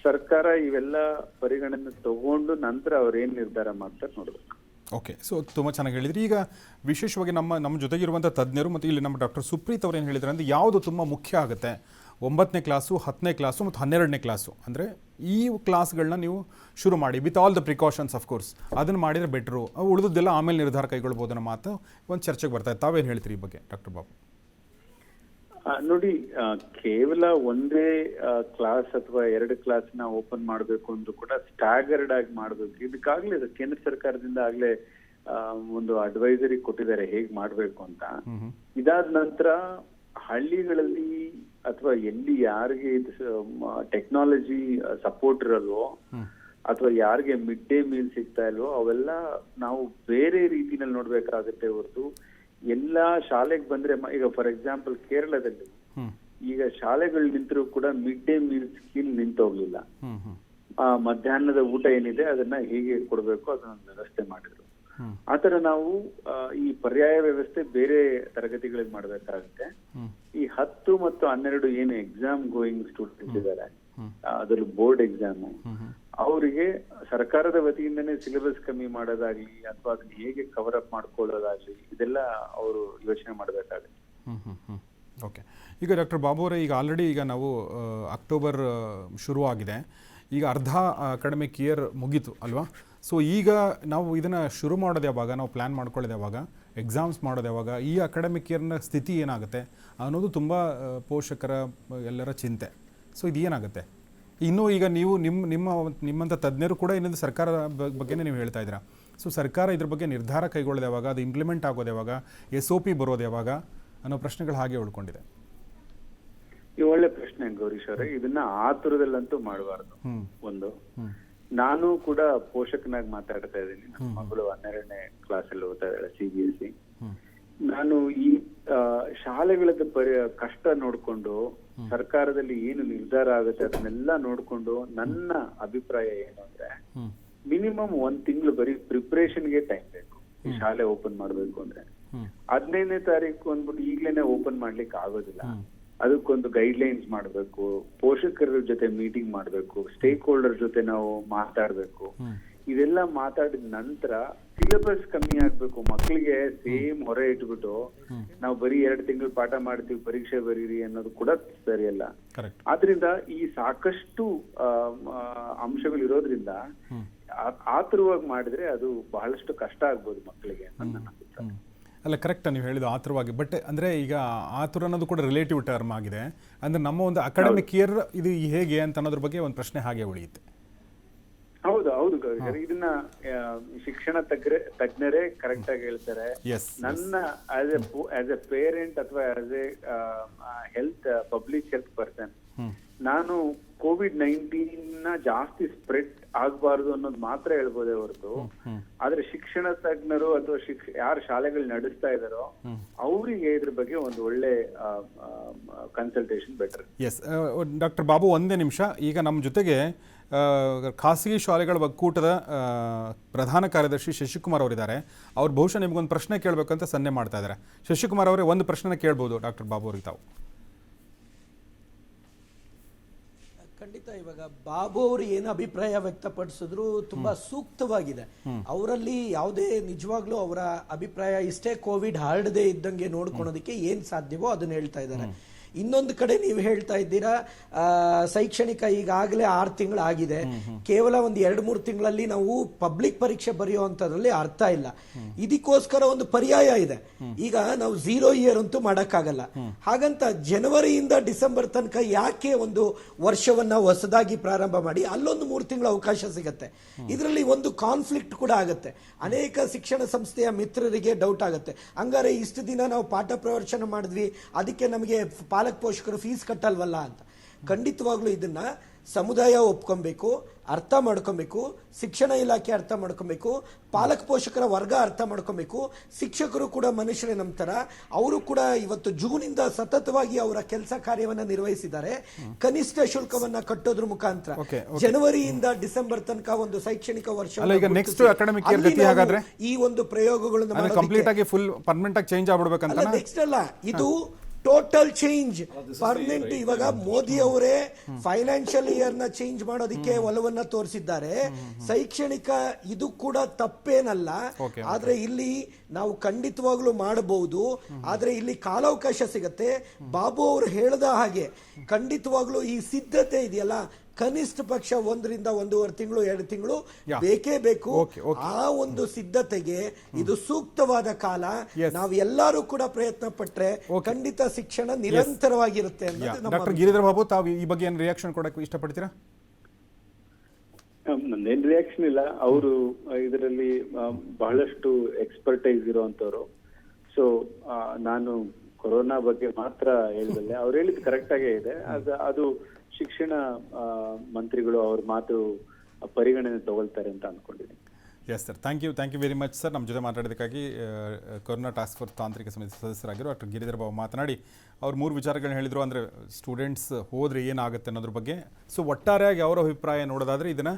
ಸರ್ಕಾರ ಇವೆಲ್ಲ ಪರಿಗಣನೆ ತಗೊಂಡು ನಂತರ ಅವ್ರೇನ್ ನಿರ್ಧಾರ ಮಾಡ್ತಾರೆ ನೋಡ್ಬೇಕು. ಓಕೆ, ಸೊ ತುಂಬ ಚೆನ್ನಾಗಿ ಹೇಳಿದ್ರಿ. ಈಗ ವಿಶೇಷವಾಗಿ ನಮ್ಮ ಜೊತೆಗಿರುವಂಥ ತಜ್ಞರು ಮತ್ತು ಇಲ್ಲಿ ನಮ್ಮ ಡಾಕ್ಟರ್ ಸುಪ್ರೀತ್ ಅವರು ಏನು ಹೇಳಿದ್ರು ಅಂದರೆ, ಯಾವುದು ತುಂಬ ಮುಖ್ಯ ಆಗುತ್ತೆ 9ನೇ ಕ್ಲಾಸು, 10ನೇ ಕ್ಲಾಸು ಮತ್ತು 12ನೇ ಕ್ಲಾಸು, ಅಂದರೆ ಈ ಕ್ಲಾಸ್ಗಳನ್ನ ನೀವು ಶುರು ಮಾಡಿ with all the precautions of course, ಅದನ್ನು ಮಾಡಿದರೆ ಬೆಟ್ರು, ಉಳಿದದ್ದೆಲ್ಲ ಆಮೇಲೆ ನಿರ್ಧಾರ ಕೈಗೊಳ್ಬೋದು ಅನ್ನೋ ಮಾತು ಒಂದು ಚರ್ಚೆಗೆ ಬರ್ತಾ ಇದೆ. ತಾವೇನು ಹೇಳ್ತೀರಿ ಈ ಬಗ್ಗೆ ಡಾಕ್ಟರ್ ಬಾಬು? ನೋಡಿ, ಕೇವಲ ಒಂದೇ ಕ್ಲಾಸ್ ಅಥವಾ 2 ಕ್ಲಾಸ್ನ ಓಪನ್ ಮಾಡಬೇಕು ಅಂದ್ರೂ ಕೂಡ ಸ್ಟ್ಯಾಗರ್ಡ್ ಆಗಿ ಮಾಡಬೇಕು. ಇದಕ್ಕಾಗ್ಲೇ ಕೇಂದ್ರ ಸರ್ಕಾರದಿಂದ ಆಗ್ಲೇ ಒಂದು ಅಡ್ವೈಸರಿ ಕೊಟ್ಟಿದ್ದಾರೆ ಹೇಗ್ ಮಾಡ್ಬೇಕು ಅಂತ. ಇದಾದ ನಂತರ ಹಳ್ಳಿಗಳಲ್ಲಿ ಅಥವಾ ಎಲ್ಲಿ ಯಾರಿಗೆ ಟೆಕ್ನಾಲಜಿ ಸಪೋರ್ಟ್ ಇರಲ್ವೋ ಅಥವಾ ಯಾರಿಗೆ ಮಿಡ್ ಡೇ ಮೀಲ್ ಸಿಗ್ತಾ ಇಲ್ವೋ ಅವೆಲ್ಲ ನಾವು ಬೇರೆ ರೀತಿನಲ್ಲಿ ನೋಡ್ಬೇಕಾಗುತ್ತೆ ಹೊರತು ಎಲ್ಲಾ ಶಾಲೆಗೆ ಬಂದ್ರೆ, ಈಗ ಫಾರ್ ಎಕ್ಸಾಂಪಲ್ ಕೇರಳದಲ್ಲಿ ಈಗ ಶಾಲೆಗಳು ನಿಂತರೂ ಕೂಡ ಮಿಡ್ ಡೇ ಮೀಲ್ ಸ್ಕೀಮ್ ನಿಂತೋಗ್ಲಿಲ್ಲ. ಮಧ್ಯಾಹ್ನದ ಊಟ ಏನಿದೆ ಅದನ್ನ ಹೇಗೆ ಕೊಡ್ಬೇಕು ಅದನ್ನ ವ್ಯವಸ್ಥೆ ಮಾಡಿದ್ರು. ಆತರ ನಾವು ಈ ಪರ್ಯಾಯ ವ್ಯವಸ್ಥೆ ಬೇರೆ ತರಗತಿಗಳಿಗೆ ಮಾಡ್ಬೇಕಾಗುತ್ತೆ. ಈ 10 ಮತ್ತು 12 ಏನು ಎಕ್ಸಾಮ್ ಗೋಯಿಂಗ್ ಸ್ಟೂಡೆಂಟ್ಸ್ ಇದ್ದಾರೆ, ಅದ್ರಲ್ಲಿ ಬೋರ್ಡ್ ಎಕ್ಸಾಮ್, ಅವರಿಗೆ ಸರ್ಕಾರದ ವತಿಯಿಂದನೇ ಸಿಲೆಬಸ್ ಕಮ್ಮಿ ಮಾಡೋದಾಗ್ಲಿ ಅಥವಾ ಅದನ್ನ ಹೇಗೆ ಕವರ್ ಅಪ್ ಮಾಡ್ಕೊಳ್ಳೋದಾಗ್ಲಿ ಇದೆಲ್ಲ ಅವರು ಯೋಚನೆ ಮಾಡಬೇಕಾಗುತ್ತೆ. ಓಕೆ, ಈಗ ಡಾಕ್ಟರ್ ಬಾಬು ಅವರೇ, ಈಗ ಆಲ್ರೆಡಿ ಈಗ ನಾವು ಅಕ್ಟೋಬರ್ ಶುರುವಾಗಿದೆ, ಈಗ ಅರ್ಧ ಅಕಾಡೆಮಿಕ್ ಇಯರ್ ಮುಗೀತು ಅಲ್ವಾ? ಸೊ ಈಗ ನಾವು ಇದನ್ನು ಶುರು ಮಾಡೋದು ಯಾವಾಗ, ನಾವು ಪ್ಲ್ಯಾನ್ ಮಾಡ್ಕೊಳ್ಳೋದು ಯಾವಾಗ, ಎಕ್ಸಾಮ್ಸ್ ಮಾಡೋದು ಯಾವಾಗ, ಈ ಅಕಾಡೆಮಿಕ್ ಇಯರ್ನ ಸ್ಥಿತಿ ಏನಾಗುತ್ತೆ ಅನ್ನೋದು ತುಂಬ ಪೋಷಕರ ಎಲ್ಲರ ಚಿಂತೆ. ಸೊ ಇದು ಏನಾಗುತ್ತೆ ಇನ್ನೂ? ಈಗ ನೀವು ನಿಮ್ಮಂಥ ತಜ್ಞರು ಕೂಡ ಇನ್ನೊಂದು ಸರ್ಕಾರ ಬಗ್ಗೆನೇ ನೀವು ಹೇಳ್ತಾ ಇದ್ದೀರಾ. ಸೊ ಸರ್ಕಾರ ಇದ್ರ ಬಗ್ಗೆ ನಿರ್ಧಾರ ಕೈಗೊಳ್ಳೋದು ಯಾವಾಗ, ಅದು ಇಂಪ್ಲಿಮೆಂಟ್ ಆಗೋದು ಯಾವಾಗ, SOP ಬರೋದು ಯಾವಾಗ ಅನ್ನೋ ಪ್ರಶ್ನೆಗಳು ಹಾಗೆ ಉಳ್ಕೊಂಡಿದೆ. ಈ ಒಳ್ಳೆ ಪ್ರಶ್ನೆ ಗೌರೀಶ್ ಅವರೇ. ಇದನ್ನ ಆತುರದಲ್ಲಂತೂ ಮಾಡಬಾರ್ದು. ಒಂದು, ನಾನು ಕೂಡ ಪೋಷಕನಾಗಿ ಮಾತಾಡ್ತಾ ಇದ್ದೀನಿ. ನನ್ನ ಮಗಳು 12ನೇ ಕ್ಲಾಸಲ್ಲಿ ಓದ್ತಾ ಇದ್ದಾಳೆ, CBSE. ನಾನು ಈ ಶಾಲೆಗಳದ್ದು ಕಷ್ಟ ನೋಡ್ಕೊಂಡು ಸರ್ಕಾರದಲ್ಲಿ ಏನು ನಿರ್ಧಾರ ಆಗುತ್ತೆ ಅದನ್ನೆಲ್ಲ ನೋಡ್ಕೊಂಡು ನನ್ನ ಅಭಿಪ್ರಾಯ ಏನು ಅಂದ್ರೆ, ಮಿನಿಮಮ್ 1 ತಿಂಗಳು ಬರೀ ಪ್ರಿಪರೇಷನ್ಗೆ ಟೈಮ್ ಬೇಕು. ಈ ಶಾಲೆ ಓಪನ್ ಮಾಡ್ಬೇಕು ಅಂದ್ರೆ 15ನೇ ತಾರೀಕು ಅಂದ್ಬಿಟ್ಟು ಈಗ್ಲೇನೆ ಓಪನ್ ಮಾಡ್ಲಿಕ್ಕೆ ಆಗೋದಿಲ್ಲ. ಅದಕ್ಕೊಂದು ಗೈಡ್ ಲೈನ್ಸ್ ಮಾಡ್ಬೇಕು, ಪೋಷಕರ ಜೊತೆ ಮೀಟಿಂಗ್ ಮಾಡ್ಬೇಕು, ಸ್ಟೇಕ್ ಹೋಲ್ಡರ್ ಜೊತೆ ನಾವು ಮಾತಾಡ್ಬೇಕು. ಇದೆಲ್ಲ ಮಾತಾಡಿದ ನಂತರ ಸಿಲೆಬಸ್ ಕಮ್ಮಿ ಆಗ್ಬೇಕು. ಮಕ್ಕಳಿಗೆ ಸೇಮ್ ಹೊರೆ ಇಟ್ಬಿಟ್ಟು ನಾವು ಬರೀ 2 ತಿಂಗಳು ಪಾಠ ಮಾಡ್ತೀವಿ, ಪರೀಕ್ಷೆ ಬರೀರಿ ಅನ್ನೋದು ಕೂಡ ಸರಿಯಲ್ಲ. ಆದ್ರಿಂದ ಈ ಸಾಕಷ್ಟು ಅಂಶಗಳು ಇರೋದ್ರಿಂದ ಆತುರವಾಗಿ ಮಾಡಿದ್ರೆ ಅದು ಬಹಳಷ್ಟು ಕಷ್ಟ ಆಗ್ಬೋದು ಮಕ್ಕಳಿಗೆ ಅಂತ ನನ್ನ ಅಭಿಪ್ರಾಯ. ಅಲ್ಲ, ಕರೆಕ್ಟ್ ನೀವು ಹೇಳಿದ್ದು ಆತುರವಾಗಿ. ಬಟ್ ಅಂದರೆ ಈಗ ಆತುರ ಅನ್ನೋದು ಕೂಡ ರಿಲೇಟಿವ್ ಟರ್ಮ್ ಆಗಿದೆ. ಅಂದರೆ ನಮ್ಮ ಒಂದು ಅಕಾಡೆಮಿಕ್ ಇಯರ್ ಇದು ಹೇಗೆ ಅಂತ ಅನ್ನೋದ್ರ ಬಗ್ಗೆ ಒಂದು ಪ್ರಶ್ನೆ ಹಾಗೆ ಉಳಿಯುತ್ತೆ. ಹೌದು ಗೌರಿ, ಇದನ್ನ ಶಿಕ್ಷಣ ತಜ್ಞರೇ ಕರೆಕ್ಟ್ ಆಗಿ ಹೇಳ್ತಾರೆ. ನನ್ನ ಆಸ್ ಎ ಪೇರೆಂಟ್ ಅಥವಾ as A public health person, ನಾನು COVID-19 ಜಾಸ್ತಿ ಸ್ಪ್ರೆಡ್ ಆಗಬಾರ್ದು ಅನ್ನೋದು ಮಾತ್ರ ಹೇಳ್ಬೋದೇ ಹೊರತು, ಆದ್ರೆ ಶಿಕ್ಷಣ ತಜ್ಞರು ಅಥವಾ ಯಾರು ಶಾಲೆಗಳು ನಡೆಸ್ತಾ ಇದಾರೋ ಅವರಿಗೆ ಇದ್ರ ಬಗ್ಗೆ ಒಂದು ಒಳ್ಳೆ consultation better. Yes doctor Babu, ಒಂದೇ ನಿಮಿಷ. ಈಗ ನಮ್ಮ ಜೊತೆಗೆ ಖಾಸಗಿ ಶಾಲೆಗಳ ಒಕ್ಕೂಟದ ಪ್ರಧಾನ ಕಾರ್ಯದರ್ಶಿ ಶಶಿಕುಮಾರ್ ಅವರಿದ್ದಾರೆ. ಅವ್ರು ಬಹುಶಃ ನಿಮಗೊಂದು ಪ್ರಶ್ನೆ ಕೇಳಬೇಕಂತ ಸನ್ನೆ ಮಾಡ್ತಾ ಇದ್ದಾರೆ. ಶಶಿಕುಮಾರ್ ಅವರೇ, ಒಂದು ಪ್ರಶ್ನೆ ಕೇಳ್ಬೋದು ಡಾಕ್ಟರ್ ಬಾಬು ಅವ್ರಿಗೆ ತಾವು. ಖಂಡಿತ ಇವಾಗ ಬಾಬು ಅವರು ಏನು ಅಭಿಪ್ರಾಯ ವ್ಯಕ್ತಪಡಿಸಿದ್ರು ತುಂಬಾ ಸೂಕ್ತವಾಗಿದೆ. ಅವರಲ್ಲಿ ಯಾವುದೇ ನಿಜವಾಗ್ಲೂ ಅವರ ಅಭಿಪ್ರಾಯ ಇಷ್ಟೇ ಕೋವಿಡ್ ಹರಡದೇ ಇದ್ದಂಗೆ ನೋಡ್ಕೊಳೋದಕ್ಕೆ ಏನ್ ಸಾಧ್ಯವೋ ಅದನ್ನ ಹೇಳ್ತಾ ಇದ್ದಾರೆ. ಇನ್ನೊಂದು ಕಡೆ ನೀವು ಹೇಳ್ತಾ ಇದ್ದೀರಾ ಶೈಕ್ಷಣಿಕ ಈಗಾಗಲೇ 6 ತಿಂಗಳು ಆಗಿದೆ, ಕೇವಲ ಒಂದು 2-3 ತಿಂಗಳಲ್ಲಿ ನಾವು ಪಬ್ಲಿಕ್ ಪರೀಕ್ಷೆ ಬರೆಯುವಂತದ್ರಲ್ಲಿ ಅರ್ಥ ಇಲ್ಲ. ಇದಕ್ಕೋಸ್ಕರ ಒಂದು ಪರ್ಯಾಯ ಇದೆ. ಈಗ ನಾವು 0 ಇಯರ್ ಅಂತೂ ಮಾಡಕ್ಕಾಗಲ್ಲ. ಹಾಗಂತ ಜನವರಿಯಿಂದ ಡಿಸೆಂಬರ್ ತನಕ ಯಾಕೆ ಒಂದು ವರ್ಷವನ್ನ ಹೊಸದಾಗಿ ಪ್ರಾರಂಭ ಮಾಡಿ ಅಲ್ಲೊಂದು 3 ತಿಂಗಳು ಅವಕಾಶ ಸಿಗತ್ತೆ. ಇದರಲ್ಲಿ ಒಂದು ಕಾನ್ಫ್ಲಿಕ್ಟ್ ಕೂಡ ಆಗುತ್ತೆ. ಅನೇಕ ಶಿಕ್ಷಣ ಸಂಸ್ಥೆಯ ಮಿತ್ರರಿಗೆ ಡೌಟ್ ಆಗುತ್ತೆ, ಹಂಗಾರೆ ಇಷ್ಟು ದಿನ ನಾವು ಪಾಠ ಪ್ರವಚನ ಮಾಡಿದ್ವಿ, ಅದಕ್ಕೆ ನಮಗೆ ಪಾಲಕ ಪೋಷಕರು ಫೀಸ್ ಕಟ್ಟಲ್ವಲ್ಲ ಅಂತ. ಖಂಡಿತವಾಗ್ಲೂ ಇದನ್ನ ಸಮುದಾಯ ಒಪ್ಕೊಬೇಕು, ಅರ್ಥ ಮಾಡ್ಕೊಬೇಕು, ಶಿಕ್ಷಣ ಇಲಾಖೆ ಅರ್ಥ ಮಾಡ್ಕೊಬೇಕು, ಪಾಲಕ ಪೋಷಕರ ವರ್ಗ ಅರ್ಥ ಮಾಡ್ಕೊಬೇಕು, ಶಿಕ್ಷಕರು ಕೂಡ ಮನುಷ್ಯರೇ ನಮ್ಮ ತರ. ಅವರು ಕೂಡ ಇವತ್ತು ಜೂನಿಂದ ಸತತವಾಗಿ ಅವರ ಕೆಲಸ ಕಾರ್ಯವನ್ನ ನಿರ್ವಹಿಸಿದ್ದಾರೆ. ಕನಿಷ್ಠ ಶುಲ್ಕವನ್ನ ಕಟ್ಟೋದ್ರ ಮುಖಾಂತರ ಜನವರಿಯಿಂದ ಡಿಸೆಂಬರ್ ತನಕ ಒಂದು ಶೈಕ್ಷಣಿಕ ವರ್ಷ ಈ ಒಂದು ಪ್ರಯೋಗಗಳನ್ನು ಕಂಪ್ಲೀಟ್ ಆಗಿ ಫುಲ್ ಪರ್ಮನೆಂಟ್ ಆಗಿ ಚೇಂಜ್ ಆಗ್ಬಿಡ್ಬೇಕಂತ. ನೆಕ್ಸ್ಟ್ ಅಲ್ಲ, ಇದು ಟೋಟಲ್ ಚೇಂಜ್ ಪರ್ಮನೆಂಟ್. ಇವಾಗ ಮೋದಿ ಅವರೇ ಫೈನಾನ್ಷಿಯಲ್ ಇಯರ್ ನ ಚೇಂಜ್ ಮಾಡೋದಕ್ಕೆ ಒಲವನ್ನ ತೋರಿಸಿದ್ದಾರೆ. ಶೈಕ್ಷಣಿಕ ಇದು ಕೂಡ ತಪ್ಪೇನಲ್ಲ, ಆದ್ರೆ ಇಲ್ಲಿ ನಾವು ಖಂಡಿತವಾಗ್ಲೂ ಮಾಡಬಹುದು. ಆದ್ರೆ ಇಲ್ಲಿ ಕಾಲಾವಕಾಶ ಸಿಗತ್ತೆ. ಬಾಬು ಅವರು ಹೇಳ್ದ ಹಾಗೆ ಖಂಡಿತವಾಗ್ಲೂ ಈ ಸಿದ್ಧತೆ ಇದೆಯಲ್ಲ, ಕನಿಷ್ಠ ಪಕ್ಷ 1 ರಿಂದ 1.5 ತಿಂಗಳು 2 ತಿಂಗಳು ಬೇಕೇ ಬೇಕು. ಆ ಒಂದು ಸಿದ್ಧತೆಗೆ ಇದು ಸೂಕ್ತವಾದ ಕಾಲ. ನಾವು ಎಲ್ಲರೂ ಕೂಡ ಪ್ರಯತ್ನ ಪಟ್ರೆ ಖಂಡಿತ ಶಿಕ್ಷಣ ನಿರಂತರವಾಗಿರುತ್ತೆ. ಡಾಕ್ಟರ್ ಗಿರಿಧರ್ ಬಾಬು, ತಾವು ಈ ಬಗ್ಗೆ ಏನು ರಿಯಾಕ್ಷನ್ ಕೊಡಕ್ಕೆ ಇಷ್ಟಪಡ್ತೀರಾ? ನಂದೇನ್ ರಿಯಾಕ್ಷನ್ ಇಲ್ಲ. ಅವರು ಇದರಲ್ಲಿ ಬಹಳಷ್ಟು ಎಕ್ಸ್ಪರ್ಟೈಸ್ ಇರುವಂತವ್ರು. ಸೊ ನಾನು ಕೊರೋನಾ ಬಗ್ಗೆ ಮಾತ್ರ ಹೇಳಿದಲ್ಲ, ಅವ್ರು ಹೇಳಿದ್ ಕರೆಕ್ಟ್ ಆಗೇ ಇದೆ. ಅದು ಶಿಕ್ಷಣ ಮಂತ್ರಿಗಳು ಅವ್ರ ಮಾತು ಪರಿಗಣನೆ ತಗೊಳ್ತಾರೆ ಅಂತ ಅನ್ಕೊಂಡಿದ್ದೀನಿ. Yes sir, thank you very much sir. ನಮ್ಮ ಜೊತೆ ಮಾತಾಡೋದಕ್ಕಾಗಿ ಕೊರೋನಾ ಟಾಸ್ಕ್ ಫೋರ್ಸ್ ತಾಂತ್ರಿಕ ಸಮಿತಿ ಸದಸ್ಯರಾಗಿರೋ ಡಾಕ್ಟರ್ ಗಿರಿಧರ್ ಬಾಬು ಮಾತನಾಡಿ ಅವ್ರು 3 ವಿಚಾರಗಳನ್ನ ಹೇಳಿದರು. ಅಂದರೆ ಸ್ಟೂಡೆಂಟ್ಸ್ ಹೋದರೆ ಏನಾಗುತ್ತೆ ಅನ್ನೋದ್ರ ಬಗ್ಗೆ. ಸೊ ಒಟ್ಟಾರೆಯಾಗಿ ಅವರ ಅಭಿಪ್ರಾಯ ನೋಡೋದಾದರೆ ಇದನ್ನು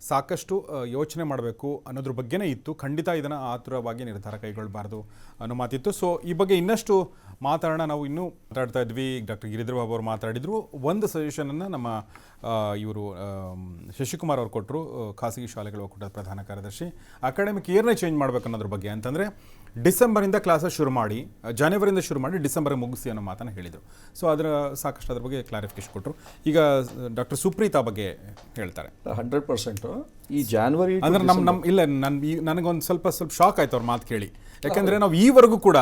ಸಾಕಷ್ಟು ಯೋಚನೆ ಮಾಡಬೇಕು ಅನ್ನೋದ್ರ ಬಗ್ಗೆನೇ ಇತ್ತು. ಖಂಡಿತ ಇದನ್ನು ಆತುರವಾಗಿ ನಿರ್ಧಾರ ಕೈಗೊಳ್ಳಬಾರ್ದು ಅನ್ನೋ ಮಾತಿತ್ತು. ಸೊ ಈ ಬಗ್ಗೆ ಇನ್ನಷ್ಟು ಮಾತಾಡೋಣ. ನಾವು ಇನ್ನೂ ಮಾತಾಡ್ತಾ ಇದ್ವಿ. ಡಾಕ್ಟರ್ ಗಿರಿಧರ್ ಬಾಬು ಅವರು ಮಾತಾಡಿದರು. ಒಂದು ಸಜೆಷನನ್ನು ನಮ್ಮ ಇವರು ಶಶಿಕುಮಾರ್ ಅವರು ಕೊಟ್ಟರು, ಖಾಸಗಿ ಶಾಲೆಗಳ ಒಕ್ಕೂಟದ ಪ್ರಧಾನ ಕಾರ್ಯದರ್ಶಿ. ಅಕಾಡೆಮಿಕ್ ಇಯರ್ನೇ ಚೇಂಜ್ ಮಾಡಬೇಕು ಅನ್ನೋದ್ರ ಬಗ್ಗೆ. ಅಂತಂದರೆ ಡಿಸೆಂಬರಿಂದ ಕ್ಲಾಸಸ್ ಶುರು ಮಾಡಿ, ಜನವರಿಯಿಂದ ಶುರು ಮಾಡಿ ಡಿಸೆಂಬರ್ಗೆ ಮುಗಿಸಿ ಅನ್ನೋ ಮಾತನ್ನು ಹೇಳಿದರು. ಸೊ ಸಾಕಷ್ಟು ಅದ್ರ ಬಗ್ಗೆ ಕ್ಲಾರಿಫಿಕೇಶನ್ ಕೊಟ್ಟರು. ಈಗ ಡಾಕ್ಟರ್ ಸುಪ್ರೀತಾ ಬಗ್ಗೆ ಹೇಳ್ತಾರೆ. 100% ಈ ಜಾನ್ವರಿ ಅಂದ್ರೆ ಇಲ್ಲ, ನನಗೊಂದು ಸ್ವಲ್ಪ ಶಾಕ್ ಆಯ್ತು ಅವ್ರ ಮಾತು ಕೇಳಿ. ಯಾಕಂದ್ರೆ ನಾವು ಈವರೆಗೂ ಕೂಡ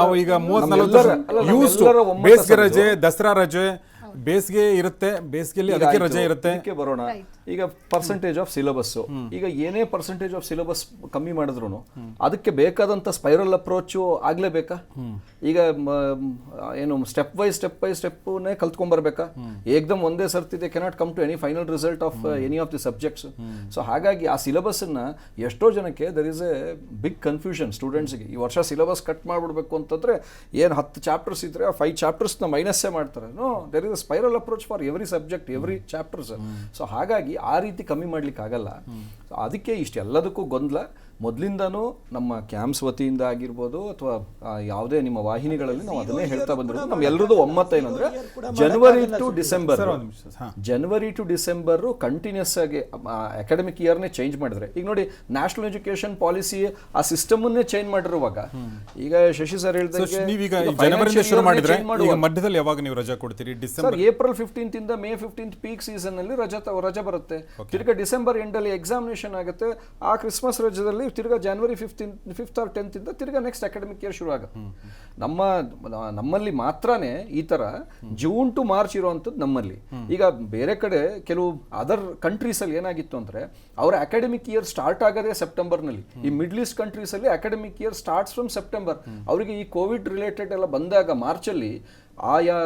ನಾವು ಈಗ 30-40 ಬೇಸಿಗೆ ರಜೆ, ದಸರಾ ರಜೆ, ಬೇಸಿಗೆ ಇರುತ್ತೆ, ಬೇಸಿಗೆಯಲ್ಲಿ ಅದಕ್ಕೆ ರಜೆ ಇರುತ್ತೆ. ಬರೋಣ. ಈಗ ಪರ್ಸೆಂಟೇಜ್ ಆಫ್ ಸಿಲೆಬಸ್, ಈಗ ಏನೇ ಪರ್ಸೆಂಟೇಜ್ ಆಫ್ ಸಿಲೆಬಸ್ ಕಮ್ಮಿ ಮಾಡಿದ್ರು ಅದಕ್ಕೆ ಬೇಕಾದಂತ ಸ್ಪೈರಲ್ ಅಪ್ರೋಚ್ ಆಗ್ಲೇಬೇಕಾ? ಈಗ ಏನು ಸ್ಟೆಪ್ ಬೈ ಸ್ಟೆಪ್ನೇ ಕಲ್ತ್ಕೊಂಡ್ಬರ್ಬೇಕಾ? ಏಕ್ದಮ್ ಒಂದೇ ಸರ್ತಿದೆ cannot come to any final result of any of the subjects. So ಹಾಗಾಗಿ ಆ ಸಿಲೆಬಸ್ ಅನ್ನ ಎಷ್ಟೋ ಜನಕ್ಕೆ there is a big confusion ಸ್ಟೂಡೆಂಟ್ಸ್ಗೆ. ಈ ವರ್ಷ ಸಿಲೆಬಸ್ ಕಟ್ ಮಾಡ್ಬಿಡ್ಬೇಕು ಅಂತಂದ್ರೆ ಏನು 10 ಚಾಪ್ಟರ್ಸ್ ಇದ್ರೆ 5 ಚಾಪ್ಟರ್ಸ್ನ ಮೈನಸ್ಸೇ ಮಾಡ್ತಾರೆ. No, there is spiral approach for every subject, every chapters. So ಹಾಗಾಗಿ ಆ ರೀತಿ ಕಮ್ಮಿ ಮಾಡ್ಲಿಕ್ಕೆ ಆಗಲ್ಲ. ಅದಕ್ಕೆ ಇಷ್ಟೆಲ್ಲದಕ್ಕೂ ಗೊಂದಲ. ಮೊದಲಿಂದನೂ ನಮ್ಮ ಕ್ಯಾಂಪ್ಸ್ ವತಿಯಿಂದ ಆಗಿರ್ಬೋದು ಅಥವಾ ಯಾವುದೇ ನಿಮ್ಮ ವಾಹಿನಿಗಳಲ್ಲಿ ನಾವು ಅದನ್ನೇ ಹೇಳ್ತಾ ಬಂದಿರೋದು. ನಮ್ಮೆಲ್ಲರದು ಒಮ್ಮತ ಏನಂದ್ರೆ ಜನವರಿ ಟು ಡಿಸೆಂಬರ್ ಕಂಟಿನ್ಯೂಸ್ ಆಗಿ ಅಕಾಡೆಮಿಕ್ ಇಯರ್ನೇ ಚೇಂಜ್ ಮಾಡಿದ್ರೆ, ಈಗ ನೋಡಿ ನ್ಯಾಷನಲ್ ಎಜುಕೇಶನ್ ಪಾಲಿಸಿ ಆ ಸಿಸ್ಟಮ್ ಅನ್ನೇ ಚೇಂಜ್ ಮಾಡಿರುವಾಗ, ಈಗ ಶಶಿ ಸರ್ ಮಧ್ಯದಲ್ಲಿ ಯಾವಾಗ ನೀವು ರಜಾ ಕೊಡ್ತೀರಿ? ಡಿಸೆಂಬರ್ ಏಪ್ರಿಲ್ 15 ಇಂದ ಮೇ 15 ಪೀಕ್ ಸೀಸನ್ ಅಲ್ಲಿ ರಜಾ ಬರುತ್ತೆ. ತಿರ್ಗಾ ಡಿಸೆಂಬರ್ ಎಂಡ್ ಅಲ್ಲಿ ಎಕ್ಸಾಮಿನೇಷನ್ ಆಗುತ್ತೆ. ಆ ಕ್ರಿಸ್ಮಸ್ ರಜದಲ್ಲಿ ತಿರ್ಗಾ ಜನವರಿ 5th or 10th ಇಂದ ತಿರ್ಗಾ ನೆಕ್ಸ್ಟ್ ಅಕಾಡೆಮಿಕ್ ಇಯರ್ ಶುರು ಆಗುತ್ತೆ. ನಮ್ಮಲ್ಲಿ ಮಾತ್ರನೇ ಈ ತರ ಜೂನ್ ಟು ಮಾರ್ಚ್ ಇರುವಂತದ್ದು ನಮ್ಮಲ್ಲಿ. ಈಗ ಬೇರೆ ಕಡೆ ಕೆಲವು ಅದರ್ ಕಂಟ್ರೀಸ್ ಅಲ್ಲಿ ಏನಾಗಿತ್ತು ಅಂದ್ರೆ ಅವರ ಅಕಾಡೆಮಿಕ್ ಇಯರ್ ಸ್ಟಾರ್ಟ್ ಆಗದೆ ಸೆಪ್ಟೆಂಬರ್ ನಲ್ಲಿ. ಈ ಮಿಡ್ಲ್ ಈಸ್ಟ್ ಕಂಟ್ರೀಸ್ ಅಲ್ಲಿ academic year starts from September. ಅವರಿಗೆ ಈ ಕೋವಿಡ್ ರಿಲೇಟೆಡ್ ಎಲ್ಲ ಬಂದಾಗ ಮಾರ್ಚ್ ಅಲ್ಲಿ ಆಯಾ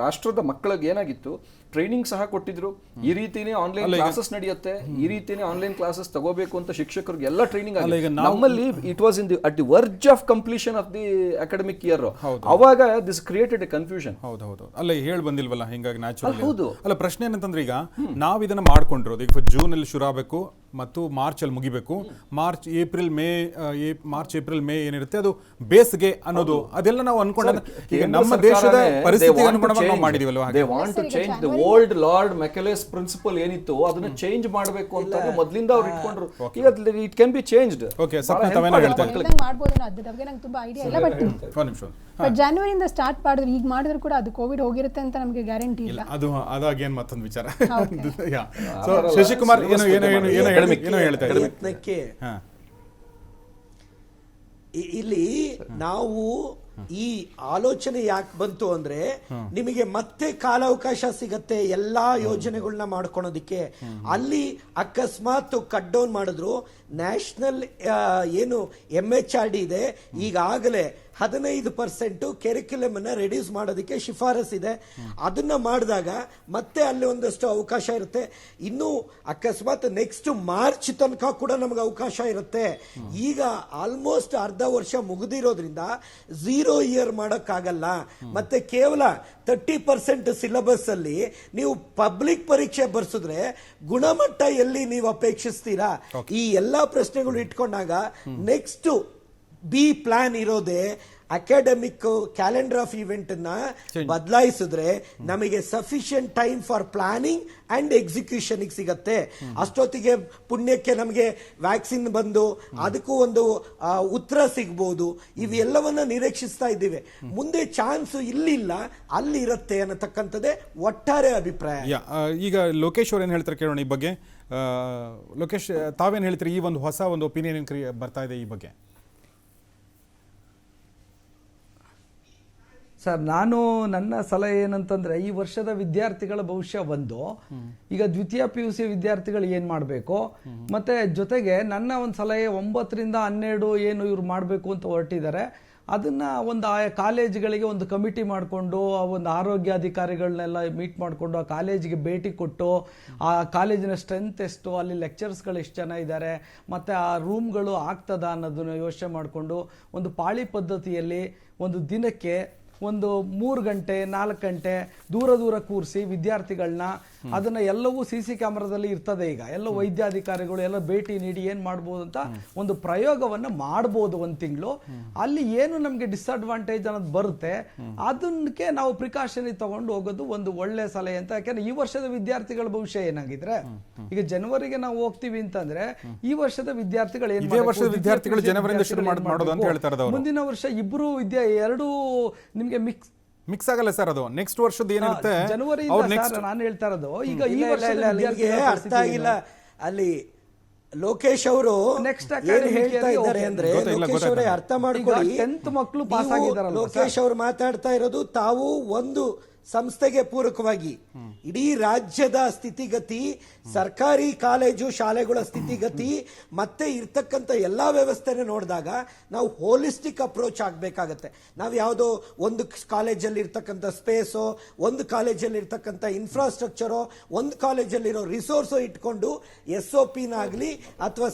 ರಾಷ್ಟ್ರದ ಮಕ್ಕಳಿಗೆ ಏನಾಗಿತ್ತು, ಟ್ರೈನಿಂಗ್ ಸಹ ಕೊಟ್ಟಿದ್ರು. ಈ ರೀತಿನೇ ಆನ್ಲೈನ್ ಕ್ಲಾಸಸ್ ನಡೆಯುತ್ತೆ, ಈ ರೀತಿನೇ ಆನ್ಲೈನ್ ಕ್ಲಾಸಸ್ ತಗೋಬೇಕು ಅಂತ ಶಿಕ್ಷಕರಿಗೆ ಎಲ್ಲ ಟ್ರೈನಿಂಗ್ ಆಗಿದೆ. ನಮ್ಮಲ್ಲಿ it was at the verge of completion of the academic year. ಅವಾಗ ದಿಸ್ ಕ್ರಿಯೇಟೆಡ್ ಎ ಕನ್ಫ್ಯೂಷನ್. ಹೌದು, ಅಲ್ಲ ಹೇಳಿ ಬಂದಿಲ್ವಲ್ಲ, ಹಿಂಗಾಗಿ ನ್ಯಾಚುರಲ್. ಹೌದು, ಅಲ್ಲ ಪ್ರಶ್ನೆ ಏನಂತಂದ್ರೆ ಈಗ ನಾವು ಇದನ್ನ ಮಾಡ್ಕೊಂಡಿರೋದು ಈಗ ಜೂನ್ ಅಲ್ಲಿ ಶುರು ಆಗಬೇಕು, ಮತ್ತು ಮಾರ್ಚಲ್ಲಿ ಮುಗಿಬೇಕು. ಮಾರ್ಚ್ ಏಪ್ರಿಲ್ ಮೇ ಏನಿರುತ್ತೆ ಅದು ಬೇಸಿಗೆ ಅನ್ನೋದು ಅದೆಲ್ಲ ನಾವು ಅನ್ಕೊಂಡ ಈಗ ನಮ್ಮ ದೇಶದ ಪರಿಸ್ಥಿತಿಗೆ ಅನುಗುಣವಾಗಿ ನಾವು ಮಾಡಿದೀವಲ್ವಾ they want to change the old lord Macaulay's principle ಏನಿತ್ತು ಅದನ್ನ ಚೇಂಜ್ ಮಾಡಬೇಕು ಅಂತ ಮೊದಲಿಂದ ಅವ್ರು ಇಟ್ಕೊಂಡ್ರು. ಈಗ it can be changed. Okay, Sapna ತಾವೇನೋ ಹೇಳ್ತಾ ಇದ್ದೀರಿ. ಹೇಳ್ದಂಗೆ ಮಾಡ್ಬೋದು ಅನ್ನೋ ಅದ್ರ ಬಗ್ಗೆ ನಂಗೆ ತುಂಬಾ ಐಡಿಯಾ ಇಲ್ಲ. ಬಟ್ ಒಂದು ನಿಮಿಷ. ಬಟ್ ಜನವರಿಯಿಂದ ಸ್ಟಾರ್ಟ್ ಮಾಡಿದ್ರು, ಈಗ ಮಾಡಿದ್ರು ಕೂಡ ಅದು ಕೋವಿಡ್ ಹೋಗಿರುತ್ತೆ ಅಂತ ನಮಗೆ ಗ್ಯಾರಂಟಿ ಇಲ್ಲ. ಅದಾಗೇನ್ ಮತ್ತೊಂದು ವಿಚಾರ. ಸೊ ಶಶಿಕುಮಾರ್ ಏನೋ ಹೇಳ್ತಾ ಇದ್ದಾರೆ. ಪ್ರಯತ್ನಕ್ಕೆ ಇಲ್ಲಿ ನಾವು ಈ ಆಲೋಚನೆ ಯಾಕೆ ಬಂತು ಅಂದ್ರೆ ನಿಮಗೆ ಮತ್ತೆ ಕಾಲಾವಕಾಶ ಸಿಗತ್ತೆ ಎಲ್ಲಾ ಯೋಜನೆಗಳನ್ನ ಮಾಡ್ಕೊಳೋದಿಕ್ಕೆ. ಅಲ್ಲಿ ಅಕಸ್ಮಾತ್ ಕಟ್ ಡೌನ್ ಮಾಡಿದ್ರು ನ್ಯಾಷನಲ್ ಏನು MHRD ಇದೆ ಈಗಾಗಲೇ 15% ಕೆರಿಕ್ಯುಲಮ್ ಅನ್ನ ರೆಡ್ಯೂಸ್ ಮಾಡೋದಕ್ಕೆ ಶಿಫಾರಸ್ ಇದೆ. ಅದನ್ನ ಮಾಡಿದಾಗ ಮತ್ತೆ ಅಲ್ಲಿ ಒಂದಷ್ಟು ಅವಕಾಶ ಇರುತ್ತೆ. ಇನ್ನು ಅಕಸ್ಮಾತ್ ನೆಕ್ಸ್ಟ್ ಮಾರ್ಚ್ ತನಕ ಕೂಡ ನಮಗೆ ಅವಕಾಶ ಇರುತ್ತೆ. ಈಗ ಆಲ್ಮೋಸ್ಟ್ ಅರ್ಧ ವರ್ಷ ಮುಗಿದಿರೋದ್ರಿಂದ 0 ಇಯರ್ ಮಾಡೋಕ್ಕಾಗಲ್ಲ. ಮತ್ತೆ ಕೇವಲ 30% ಸಿಲೆಬಸ್ ಅಲ್ಲಿ ನೀವು ಪಬ್ಲಿಕ್ ಪರೀಕ್ಷೆ ಬರ್ಸಿದ್ರೆ ಗುಣಮಟ್ಟ ಎಲ್ಲಿ ನೀವು ಅಪೇಕ್ಷಿಸ್ತೀರಾ? ಈ ಎಲ್ಲಾ ಪ್ರಶ್ನೆಗಳು ಇಟ್ಕೊಂಡಾಗ ನೆಕ್ಸ್ಟ್ ಬಿ ಪ್ಲಾನ್ ಇರೋದೇ ಅಕಾಡೆಮಿಕ್ ಕ್ಯಾಲೆಂಡರ್ ಆಫ್ ಇವೆಂಟ್ ನ ಬದಲಾಯಿಸಿದ್ರೆ ನಮಗೆ sufficient time for planning and execution ಸಿಗತ್ತೆ. ಅಷ್ಟೊತ್ತಿಗೆ ಪುಣ್ಯಕ್ಕೆ ನಮಗೆ ವ್ಯಾಕ್ಸಿನ್ ಬಂದು ಅದಕ್ಕೂ ಒಂದು ಉತ್ತರ ಸಿಗ್ಬೋದು. ಇವೆಲ್ಲವನ್ನ ನಿರೀಕ್ಷಿಸ್ತಾ ಇದ್ದೀವಿ. ಮುಂದೆ ಚಾನ್ಸ್ ಇಲ್ಲಿಲ್ಲ, ಅಲ್ಲಿ ಇರುತ್ತೆ ಅನ್ನತಕ್ಕಂಥದ್ದೇ ಒಟ್ಟಾರೆ ಅಭಿಪ್ರಾಯ. ಈಗ ಲೋಕೇಶ್ ಅವ್ರು ಏನ್ ಹೇಳ್ತಾರೆ ಕೇಳೋಣ ಈ ಬಗ್ಗೆ. ಲೋಕೇಶ್, ತಾವೇನ್ ಹೇಳ್ತೀರಿ? ಈ ಒಂದು ಹೊಸ ಒಂದು ಒಪಿನಿಯನ್ ಬರ್ತಾ ಇದೆ ಈ ಬಗ್ಗೆ. ಸರ್, ನನ್ನ ಸಲಹೆ ಏನಂತಂದ್ರೆ ಈ ವರ್ಷದ ವಿದ್ಯಾರ್ಥಿಗಳ ಭವಿಷ್ಯ ಒಂದು, ಈಗ ದ್ವಿತೀಯ PUC ವಿದ್ಯಾರ್ಥಿಗಳು ಏನ್ ಮಾಡಬೇಕು, ಮತ್ತೆ ಜೊತೆಗೆ ನನ್ನ ಒಂದು ಸಲಹೆ 9 ರಿಂದ 12 ಏನು ಇವ್ರು ಮಾಡಬೇಕು ಅಂತ ಹೊರಟಿದ್ದಾರೆ ಅದನ್ನ ಒಂದು ಆ ಕಾಲೇಜ್ಗಳಿಗೆ ಒಂದು ಕಮಿಟಿ ಮಾಡಿಕೊಂಡು ಆ ಒಂದು ಆರೋಗ್ಯಾಧಿಕಾರಿಗಳನ್ನೆಲ್ಲ ಮೀಟ್ ಮಾಡಿಕೊಂಡು ಆ ಕಾಲೇಜಿಗೆ ಭೇಟಿ ಕೊಟ್ಟು ಆ ಕಾಲೇಜಿನ ಸ್ಟ್ರೆಂತ್ ಎಷ್ಟು, ಅಲ್ಲಿ ಲೆಕ್ಚರ್ಸ್ಗಳು ಎಷ್ಟು ಜನ ಇದ್ದಾರೆ, ಮತ್ತು ಆ ರೂಮ್ಗಳು ಆಗ್ತದ ಅನ್ನೋದನ್ನು ಯೋಚನೆ ಮಾಡಿಕೊಂಡು ಒಂದು ಪಾಳಿ ಪದ್ಧತಿಯಲ್ಲಿ ಒಂದು ದಿನಕ್ಕೆ ಒಂದು 3 ಗಂಟೆ 4 ಗಂಟೆ ದೂರ ಕೂರಿಸಿ ವಿದ್ಯಾರ್ಥಿಗಳನ್ನ ಅದನ್ನ ಎಲ್ಲವೂ CC ಕ್ಯಾಮ್ರಾದಲ್ಲಿ ಇರ್ತದೆ. ಈಗ ಎಲ್ಲ ವೈದ್ಯಾಧಿಕಾರಿಗಳು ಎಲ್ಲ ಭೇಟಿ ನೀಡಿ ಏನ್ ಮಾಡ್ಬೋದು ಅಂತ ಒಂದು ಪ್ರಯೋಗವನ್ನ ಮಾಡ್ಬೋದು 1 ತಿಂಗಳು. ಅಲ್ಲಿ ಏನು ನಮ್ಗೆ ಡಿಸ್ಅಡ್ವಾಂಟೇಜ್ ಅನ್ನೋದು ಬರುತ್ತೆ ಅದಕ್ಕೆ ನಾವು ಪ್ರಿಕಾಷನರಿ ತಗೊಂಡು ಹೋಗೋದು ಒಂದು ಒಳ್ಳೆ ಸಲಹೆ ಅಂತ. ಯಾಕಂದ್ರೆ ಈ ವರ್ಷದ ವಿದ್ಯಾರ್ಥಿಗಳ ಭವಿಷ್ಯ ಏನಾಗಿದ್ರೆ ಈಗ ಜನವರಿಗೆ ನಾವು ಹೋಗ್ತೀವಿ ಅಂತಂದ್ರೆ ಈ ವರ್ಷದ ವಿದ್ಯಾರ್ಥಿಗಳು ಏನ್ ವಿದ್ಯಾರ್ಥಿಗಳು ಜನವರಿಯಿಂದ ಶುರು ಮಾಡೋದು ಅಂತ ಹೇಳ್ತಾರೆ. ಮುಂದಿನ ವರ್ಷ ಇಬ್ರು ಎರಡು ನಿಮ್ಗೆ ಮಿಕ್ಸ್ ಆಗಲ್ಲ ಸರ್. ಅದು ನೆಕ್ಸ್ಟ್ ವರ್ಷದ ಏನಿರುತ್ತೆ ಜನವರಿ ನಾನು ಹೇಳ್ತಾ ಇರೋದು. ಈಗ ಈ ವರ್ಷ ಅರ್ಥ ಆಗಿಲ್ಲ ಅಲ್ಲಿ ಲೋಕೇಶ್ ಅವರು ಏನ್ ಹೇಳ್ತಾ ಇದ್ದಾರೆ ಅಂದ್ರೆ, ಲೋಕೇಶ್ ಅವರೇ ಅರ್ಥ ಮಾಡ್ಕೊಳ್ಳಿ, 10th ಮಕ್ಕಳು ಪಾಸ್ ಆಗಿದ್ದಾರೆ. ಲೋಕೇಶ್ ಅವರು ಮಾತಾಡ್ತಾ ಇರೋದು ತಾವು ಒಂದು ಸಂಸ್ಥೆಗೆ ಪೂರಕವಾಗಿ ಇಡೀ ರಾಜ್ಯದ ಸ್ಥಿತಿಗತಿ, ಸರ್ಕಾರಿ ಕಾಲೇಜು ಶಾಲೆಗಳ ಸ್ಥಿತಿಗತಿ ಮತ್ತೆ ಇರ್ತಕ್ಕಂಥ ಎಲ್ಲಾ ವ್ಯವಸ್ಥೆನ ನೋಡಿದಾಗ ನಾವು ಹೋಲಿಸ್ಟಿಕ್ ಅಪ್ರೋಚ್ ಆಗಬೇಕಾಗತ್ತೆ. ನಾವು ಯಾವುದೋ ಒಂದು ಕಾಲೇಜಲ್ಲಿ ಇರ್ತಕ್ಕಂಥ ಸ್ಪೇಸೋ, ಒಂದು ಕಾಲೇಜಲ್ಲಿ ಇರ್ತಕ್ಕಂಥ ಇನ್ಫ್ರಾಸ್ಟ್ರಕ್ಚರೋ, ಒಂದು ಕಾಲೇಜಲ್ಲಿರೋ ರಿಸೋರ್ಸೋ ಇಟ್ಕೊಂಡು SOPನಾಗ್ಲಿ ಅಥವಾ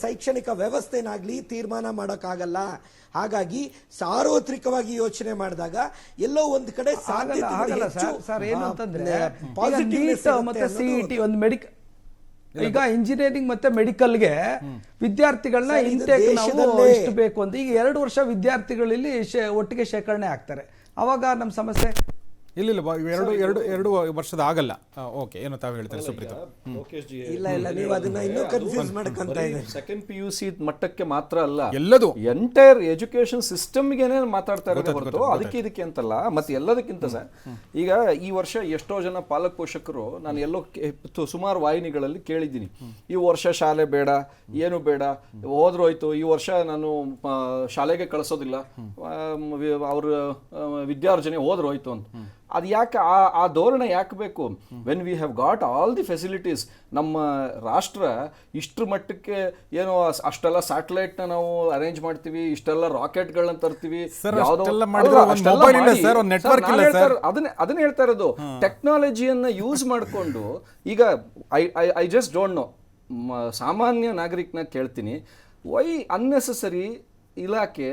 ಶೈಕ್ಷಣಿಕ ವ್ಯವಸ್ಥೆನಾಗ್ಲಿ ತೀರ್ಮಾನ ಮಾಡೋಕ್ಕಾಗಲ್ಲ. ಹಾಗಾಗಿ ಸಾರ್ವತ್ರಿಕವಾಗಿ ಯೋಚನೆ ಮಾಡಿದಾಗ ಎಲ್ಲೋ ಒಂದು ಕಡೆ ಮತ್ತೆ CET ಒಂದು ಮೆಡಿಕಲ್, ಈಗ ಇಂಜಿನಿಯರಿಂಗ್ ಮತ್ತೆ ಮೆಡಿಕಲ್ಗೆ ವಿದ್ಯಾರ್ಥಿಗಳನ್ನ ಇಂಟೇಕ್ ನಾವು ಎಷ್ಟು ಬೇಕು ಅಂತ ಈಗ 2 ವರ್ಷ ವಿದ್ಯಾರ್ಥಿಗಳಲ್ಲಿ ಒಟ್ಟಿಗೆ ಶೇಖರಣೆ ಆಗ್ತಾರೆ. ಅವಾಗ ನಮ್ಮ ಸಮಸ್ಯೆ ಇಲ್ಲ 2 ವರ್ಷದ ಆಗಲ್ಲ. ಓಕೆ, ಏನೋ ತಾವು ಹೇಳ್ತಾರೆ ಸುಪ್ರೀತ್. ಸೆಕೆಂಡ್ PUC ಮಟ್ಟಕ್ಕೆ ಮಾತ್ರ ಅಲ್ಲ, ಎಲ್ಲದು ಎಂಟೈರ್ ಎಜುಕೇಶನ್ ಸಿಸ್ಟಮ್ಗೆನೆ ಮಾತಾಡ್ತಾ ಇರೋದು ಹೊರತು ಅದಕ್ಕೆ ಇದಕ್ಕೆ ಅಂತಲ್ಲ. ಮತ್ತೆ ಎಲ್ಲದಕ್ಕಿಂತ ಸರ್, ಈಗ ಈ ವರ್ಷ ಎಷ್ಟೋ ಜನ ಪಾಲಕ ಪೋಷಕರು ನಾನು ಎಲ್ಲೋ ಸುಮಾರು ವಾಹಿನಿಗಳಲ್ಲಿ ಕೇಳಿದ್ದೀನಿ, ಈ ವರ್ಷ ಶಾಲೆ ಬೇಡ, ಏನು ಬೇಡ, ಹೋದ್ರೋಯ್ತು, ಈ ವರ್ಷ ನಾನು ಶಾಲೆಗೆ ಕಳಿಸೋದಿಲ್ಲ, ಅವ್ರ ವಿದ್ಯಾರ್ಜನೆ ಹೋದ್ರೋಯ್ತು ಅಂತ. ಅದು ಯಾಕೆ ಆ ಧೋರಣೆ ಯಾಕೆ ಬೇಕು? When we have got all the facilities. ನಮ್ಮ ರಾಷ್ಟ್ರ ಇಷ್ಟ್ರ ಮಟ್ಟಕ್ಕೆ ಏನೋ ಅಷ್ಟೆಲ್ಲ ಸ್ಯಾಟಲೈಟ್ನ ನಾವು ಅರೇಂಜ್ ಮಾಡ್ತೀವಿ, ಇಷ್ಟೆಲ್ಲ ರಾಕೆಟ್ಗಳನ್ನ ತರ್ತೀವಿ, ಅದನ್ನ ಹೇಳ್ತಾ ಇರೋದು. ಟೆಕ್ನಾಲಜಿಯನ್ನ ಯೂಸ್ ಮಾಡಿಕೊಂಡು ಈಗ ಐ ಜಸ್ಟ್ ಡೋಂಟ್ ನೋ, ಸಾಮಾನ್ಯ ನಾಗರಿಕನ ಕೇಳ್ತೀನಿ, ವೈ ಅನ್ನೆಸೆಸರಿ ಇಲಾಖೆ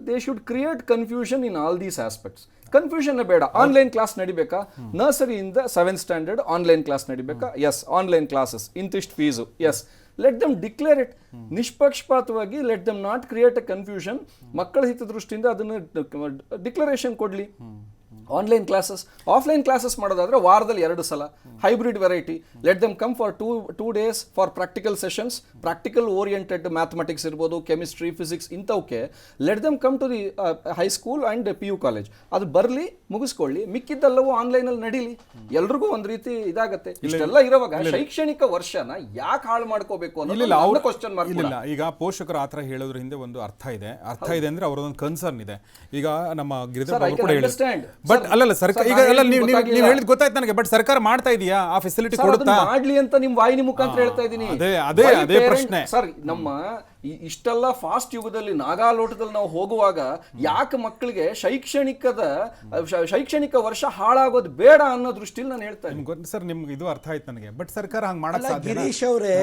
they should create confusion in all these aspects. Confusion ಬೇಡ. ಆನ್ಲೈನ್ ಕ್ಲಾಸ್ ನಡಿಬೇಕಾ? ನರ್ಸರಿಯಿಂದ 7th ಸ್ಟ್ಯಾಂಡರ್ಡ್ ಆನ್ಲೈನ್ ಕ್ಲಾಸ್ ನಡಿಬೇಕಾ? ಎಸ್, ಆನ್ಲೈನ್ ಕ್ಲಾಸಸ್, ಇಂತಿಷ್ಟು fees, yes. Let them declare it. ನಿಷ್ಪಕ್ಷಪಾತವಾಗಿ let them not create a confusion. ಮಕ್ಕಳ ಹಿತದೃಷ್ಟಿಯಿಂದ ಅದನ್ನು ಡಿಕ್ಲರೇಷನ್ ಕೊಡ್ಲಿ. ಆನ್ಲೈನ್ ಕ್ಲಾಸಸ್, ಆಫ್ಲೈನ್ ಕ್ಲಾಸಸ್ ಮಾಡೋದಾದ್ರೆ ವಾರದಲ್ಲಿ 2 ಸಲ, hybrid variety. Let them come for two days for practical sessions, practical oriented mathematics ಇರ್ಬೋದು, chemistry, physics ಇಂಥವಕ್ಕೆ let them come to the high school and PU college. ಅದು ಬರಲಿ, ಮುಗಿಸ್ಕೊಳ್ಳಿ. ಮಿಕ್ಕಿದ್ದೆಲ್ಲವೂ ಆನ್ಲೈನಲ್ಲಿ ನಡೀಲಿ. ಎಲ್ರಿಗೂ ಒಂದು ರೀತಿ ಇದಾಗತ್ತೆ. ಇಷ್ಟೆಲ್ಲ ಇರುವಾಗ ಶೈಕ್ಷಣಿಕ ವರ್ಷನ ಯಾಕೆ ಹಾಳು ಮಾಡ್ಕೋಬೇಕು ಅನ್ನೋದು ಕ್ವಶನ್ ಮಾರ್ಕ್. ಇಲ್ಲ, ಈಗ ಪೋಷಕರು ಆತರ ಹೇಳೋದ್ರ ಹಿಂದೆ ಒಂದು ಅರ್ಥ ಇದೆ ಅಂದ್ರೆ ಅವರದೊಂದು ಕನ್ಸರ್ನ್ ಇದೆ. ಈಗ ನಮ್ಮ ಗಿರಿಧರ್ ಕೂಡ ಹೇಳಿದ್ರು, ಬಟ್ ಅಲ್ಲಲ್ಲ ಸರ್ಕಾರ ಈಗ ಎಲ್ಲ ನೀವು ಹೇಳಿದ್ ಗೊತ್ತಾಯ್ತು ನನಗೆ, ಬಟ್ ಸರ್ಕಾರ ಮಾಡ್ತಾ ಇದೆಯಾ ಆ ಫೆಸಿಲಿಟಿ ಕೊಡುತ್ತಾ? ಮಾಡ್ಲಿ ಅಂತ ನಿಮ್ ವಾಹಿನಿ ಮುಖಾಂತರ ಹೇಳ್ತಾ ಇದ್ದೀನಿ. ಅದೇ ಪ್ರಶ್ನೆ ಸರ್. ನಮ್ಮ ಇಷ್ಟೆಲ್ಲ ಫಾಸ್ಟ್ ಯುಗದಲ್ಲಿ ನಾಗಾಲೋಟದಲ್ಲಿ ನಾವು ಹೋಗುವಾಗ ಯಾಕೆ ಮಕ್ಕಳಿಗೆ ಶೈಕ್ಷಣಿಕ ವರ್ಷ ಹಾಳಾಗೋದು ಬೇಡ ಅನ್ನೋ ದೃಷ್ಟಿಯಲ್ಲಿ ನಾನು ಹೇಳ್ತಾ ಇದ್ದೀನಿ. ಸರ್ ನಿಮ್ಗೆ ಇದು ಅರ್ಥ ಆಯ್ತು ನನಗೆ, ಬಟ್ ಸರ್ಕಾರ ಹಂಗ್ ಮಾಡಕ್ ಸಾಧ್ಯ? ಗಿರೀಶ್ ಅವರೇ,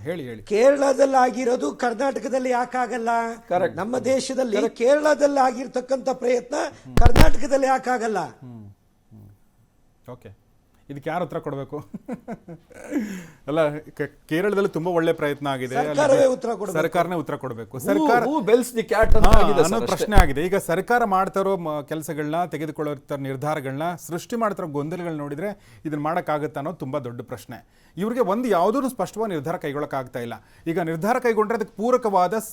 ಹೇಳಿ ಕೇರಳದಲ್ಲಿ ಆಗಿರೋದು ಕರ್ನಾಟಕದಲ್ಲಿ ಯಾಕಾಗಲ್ಲ? ನಮ್ಮ ದೇಶದಲ್ಲಿ ಕೇರಳದಲ್ಲಿ ಆಗಿರ್ತಕ್ಕಂಥ ಪ್ರಯತ್ನ ಕರ್ನಾಟಕದಲ್ಲಿ ಯಾಕಾಗಲ್ಲ? ಓಕೆ, ಇದಕ್ಕೆ ಯಾರು ಉತ್ತರ ಕೊಡಬೇಕು? ಅಲ್ಲ, ಕೇರಳದಲ್ಲಿ ತುಂಬಾ ಒಳ್ಳೆ ಪ್ರಯತ್ನ ಆಗಿದೆ, ಸರ್ಕಾರನೇ ಉತ್ತರ ಕೊಡಬೇಕು. ಸರ್ಕಾರ ಅನ್ನೋ ಪ್ರಶ್ನೆ ಆಗಿದೆ. ಈಗ ಸರ್ಕಾರ ಮಾಡ್ತಾ ಇರೋ ಕೆಲಸಗಳನ್ನ, ತೆಗೆದುಕೊಳ್ಳೋ ನಿರ್ಧಾರಗಳನ್ನ, ಸೃಷ್ಟಿ ಮಾಡ್ತಾರೋ ಗೊಂದಲಗಳನ್ನ ನೋಡಿದ್ರೆ ಇದನ್ನ ಮಾಡಕ್ಕಾಗತ್ತಾ ಅನ್ನೋದು ತುಂಬಾ ದೊಡ್ಡ ಪ್ರಶ್ನೆ. ಇವ್ರಿಗೆ ಒಂದು ಯಾವುದೂ ಸ್ಪಷ್ಟವಾದ ನಿರ್ಧಾರ ಕೈಗೊಳ್ಳಕ್ ಆಗ್ತಾ ಇಲ್ಲ. ಈಗ ನಿರ್ಧಾರ ಕೈಗೊಂಡ್ರೆ ಅದಕ್ಕೆ ಪೂರಕವಾದ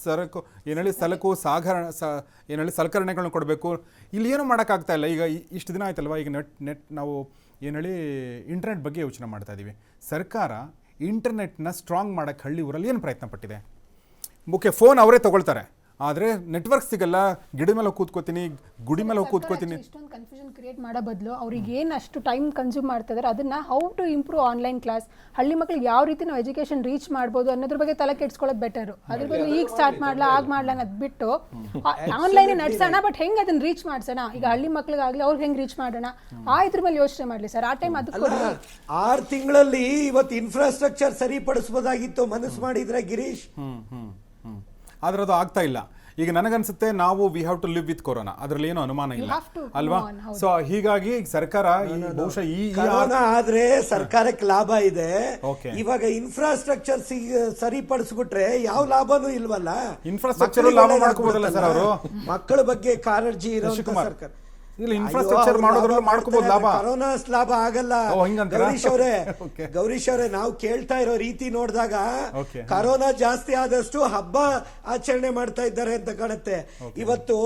ಸಲಕರಣೆಗಳನ್ನ ಕೊಡಬೇಕು. ಇಲ್ಲಿ ಏನೂ ಮಾಡೋಕ್ಕಾಗ್ತಾ ಇಲ್ಲ. ಈಗ ಇಷ್ಟು ದಿನ ಆಯ್ತಲ್ವಾ, ಈಗ ನೆಟ್ ನಾವು ಇಂಟರ್ನೆಟ್ ಬಗ್ಗೆ ಯೋಚನೆ ಮಾಡ್ತಾ ಇದ್ದೀವಿ. ಸರ್ಕಾರ ಇಂಟರ್ನೆಟ್ನ ಸ್ಟ್ರಾಂಗ್ ಮಾಡೋಕ್ಕೆ ಹಳ್ಳಿ ಊರಲ್ಲಿ ಏನು ಪ್ರಯತ್ನ ಪಟ್ಟಿದೆ? ಮುಖ್ಯ ಫೋನ್ ಅವರೇ ತಗೊಳ್ತಾರೆ, ಆದರೆ ನೆಟ್ವರ್ಕ್ ಸಿಗಲ್ಲ. ಗಿಡದ ಮೇಲೆ ಹೋಗಿ ಕೂತ್ಕೋತೀನಿ, ಗುಡಿ ಮೇಲೆ ಹೋಗಿ ಕೂತ್ಕೋತೀನಿ. ಇಷ್ಟೊಂದು ಕನ್ಫ್ಯೂಷನ್ ಕ್ರಿಯೇಟ್ ಮಾಡೋ ಬದಲು ಅವ್ರಿಗೆ ಏನು ಅಷ್ಟು ಟೈಮ್ ಕನ್ಸ್ಯೂಮ್ ಮಾಡ್ತಾ ಇದ್ದಾರೆ, ಅದನ್ನ how to improve online class, ಹಳ್ಳಿ ಮಕ್ಕಳಿಗೆ ಯಾವ ರೀತಿ ನಾವು ಎಜುಕೇಶನ್ ರೀಚ್ ಮಾಡ್ಬೋದು ಅನ್ನೋದ್ರ ಬಗ್ಗೆ ತಲೆ ಕೆಡ್ಸ್ಕೊಳ್ಳೋದು ಬೆಟರು. ಅದ್ರ ಬದಲು ಈಗ ಸ್ಟಾರ್ಟ್ ಮಾಡ್ಲಾ ಆಗ ಮಾಡ್ಲಾ ಅನ್ನೋದು ಬಿಟ್ಟು ಆನ್ಲೈನ್ ನಡ್ಸೋಣ, ಬಟ್ ಹೆಂಗೆ ಅದನ್ನ ರೀಚ್ ಮಾಡ್ಸೋಣ, ಈಗ ಹಳ್ಳಿ ಮಕ್ಳಿಗಾಗ್ಲಿ ಅವ್ರಿಗೆ ಹೆಂಗೆ ರೀಚ್ ಮಾಡೋಣ, ಇದ್ರ ಮೇಲೆ ಯೋಚನೆ ಮಾಡಲಿ ಸರ್. ಆ ಟೈಮ್ ಅದಕ್ಕೆ 6 ತಿಂಗಳಲ್ಲಿ ಇವತ್ತು ಇನ್ಫ್ರಾಸ್ಟ್ರಕ್ಚರ್ ಸರಿಪಡಿಸಬಹುದಾಗಿತ್ತು ಮನಸ್ಸು ಮಾಡಿದ್ರೆ ಗಿರೀಶ್. ಆದ್ರೆ ಅದು ಆಗ್ತಾ ಇಲ್ಲ. ಈಗ ನನಗನ್ಸುತ್ತೆ ನಾವು we have to live with corona, ಅದ್ರಲ್ಲಿ ಏನು ಅನುಮಾನ ಇಲ್ಲ ಅಲ್ವಾ? ಸೊ ಹೀಗಾಗಿ ಸರ್ಕಾರ ಬಹುಶಃ ಆದ್ರೆ ಸರ್ಕಾರಕ್ಕೆ ಲಾಭ ಇದೆ. ಇವಾಗ ಇನ್ಫ್ರಾಸ್ಟ್ರಕ್ಚರ್ ಸರಿಪಡಿಸ್ಬಿಟ್ರೆ ಯಾವ ಲಾಭನೂ ಇಲ್ವಲ್ಲ. ಇನ್ಫ್ರಾಸ್ಟ್ರಕ್ಚರ್ ಲಾಭ ಮಾಡ್ಕೋಬೋದಲ್ಲ ಸರ್ ಅವರು? ಮಕ್ಕಳ ಬಗ್ಗೆ ಕಾಳಜಿ ಇರೋ ಸರ್ಕಾರ ಇಲ್ಲ, ಇನ್ಫ್ರಾಸ್ಟ್ರಕ್ಚರ್ ಮಾಡೋದ್ರಲ್ಲೂ ಮಾಡ್ಕೋಬಹುದು ಲಾಭ. ಕೊರೋನಾ ಲಾಭ ಆಗಲ್ಲ ಗೌರೀಶ್ ಅವರೇ. ನಾವು ಕೇಳ್ತಾ ಇರೋ ರೀತಿ ನೋಡಿದಾಗ ಕೊರೋನಾ ಜಾಸ್ತಿ ಆದಷ್ಟು ಹಬ್ಬ ಆಚರಣೆ ಮಾಡ್ತಾ ಇದ್ದಾರೆ ಅಂತ ಕಾಣುತ್ತೆ. ಇವತ್ತು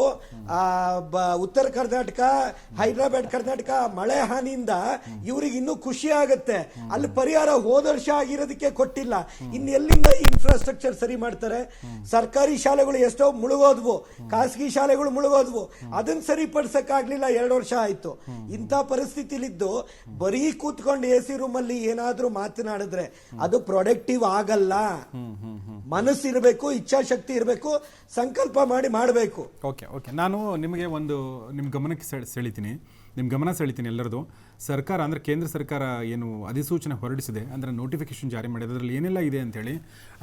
ಉತ್ತರ ಕರ್ನಾಟಕ, ಹೈದರಾಬಾದ್ ಕರ್ನಾಟಕ ಮಳೆ ಹಾನಿಯಿಂದ ಇವ್ರಿಗೆ ಇನ್ನೂ ಖುಷಿ ಆಗುತ್ತೆ. ಅಲ್ಲಿ ಪರಿಹಾರ ಹೋದ ವರ್ಷ ಆಗಿರೋದಕ್ಕೆ ಕೊಟ್ಟಿಲ್ಲ. ಇನ್ನು ಎಲ್ಲಿಂದ ಇನ್ಫ್ರಾಸ್ಟ್ರಕ್ಚರ್ ಸರಿ ಮಾಡ್ತಾರೆ? ಸರ್ಕಾರಿ ಶಾಲೆಗಳು ಎಷ್ಟೋ ಮುಳುಗೋದ್ವು, ಖಾಸಗಿ ಶಾಲೆಗಳು ಮುಳುಗೋದ್ವು. ಅದನ್ನ ಸರಿಪಡಿಸಕ್ಕಾಗ್ಲಿಲ್ಲ. 2 ವರ್ಷ ಆಯ್ತು. ಇಂಥ ಪರಿಸ್ಥಿತಿಲಿದ್ದು ಬರೀ ಕೂತ್ಕೊಂಡು AC ರೂಮ್ ಅಲ್ಲಿ ಏನಾದ್ರೂ ಮಾತನಾಡಿದ್ರೆ ಅದು ಪ್ರೊಡಕ್ಟಿವ್ ಆಗಲ್ಲ. ಮನಸ್ಸಿರಬೇಕು, ಇಚ್ಛಾಶಕ್ತಿ ಇರಬೇಕು, ಸಂಕಲ್ಪ ಮಾಡಿ ಮಾಡಬೇಕು. ಓಕೆ, ನಾನು ನಿಮಗೆ ನಿಮ್ಮ ಗಮನಕ್ಕೆ ಸೆಳಿತೀನಿ ಎಲ್ಲರದು. ಸರ್ಕಾರ ಅಂದರೆ ಕೇಂದ್ರ ಸರ್ಕಾರ ಏನು ಅಧಿಸೂಚನೆ ಹೊರಡಿಸಿದೆ, ಅಂದರೆ ನೋಟಿಫಿಕೇಶನ್ ಜಾರಿ ಮಾಡಿದೆ, ಅದರಲ್ಲಿ ಏನೆಲ್ಲ ಇದೆ ಅಂತೇಳಿ,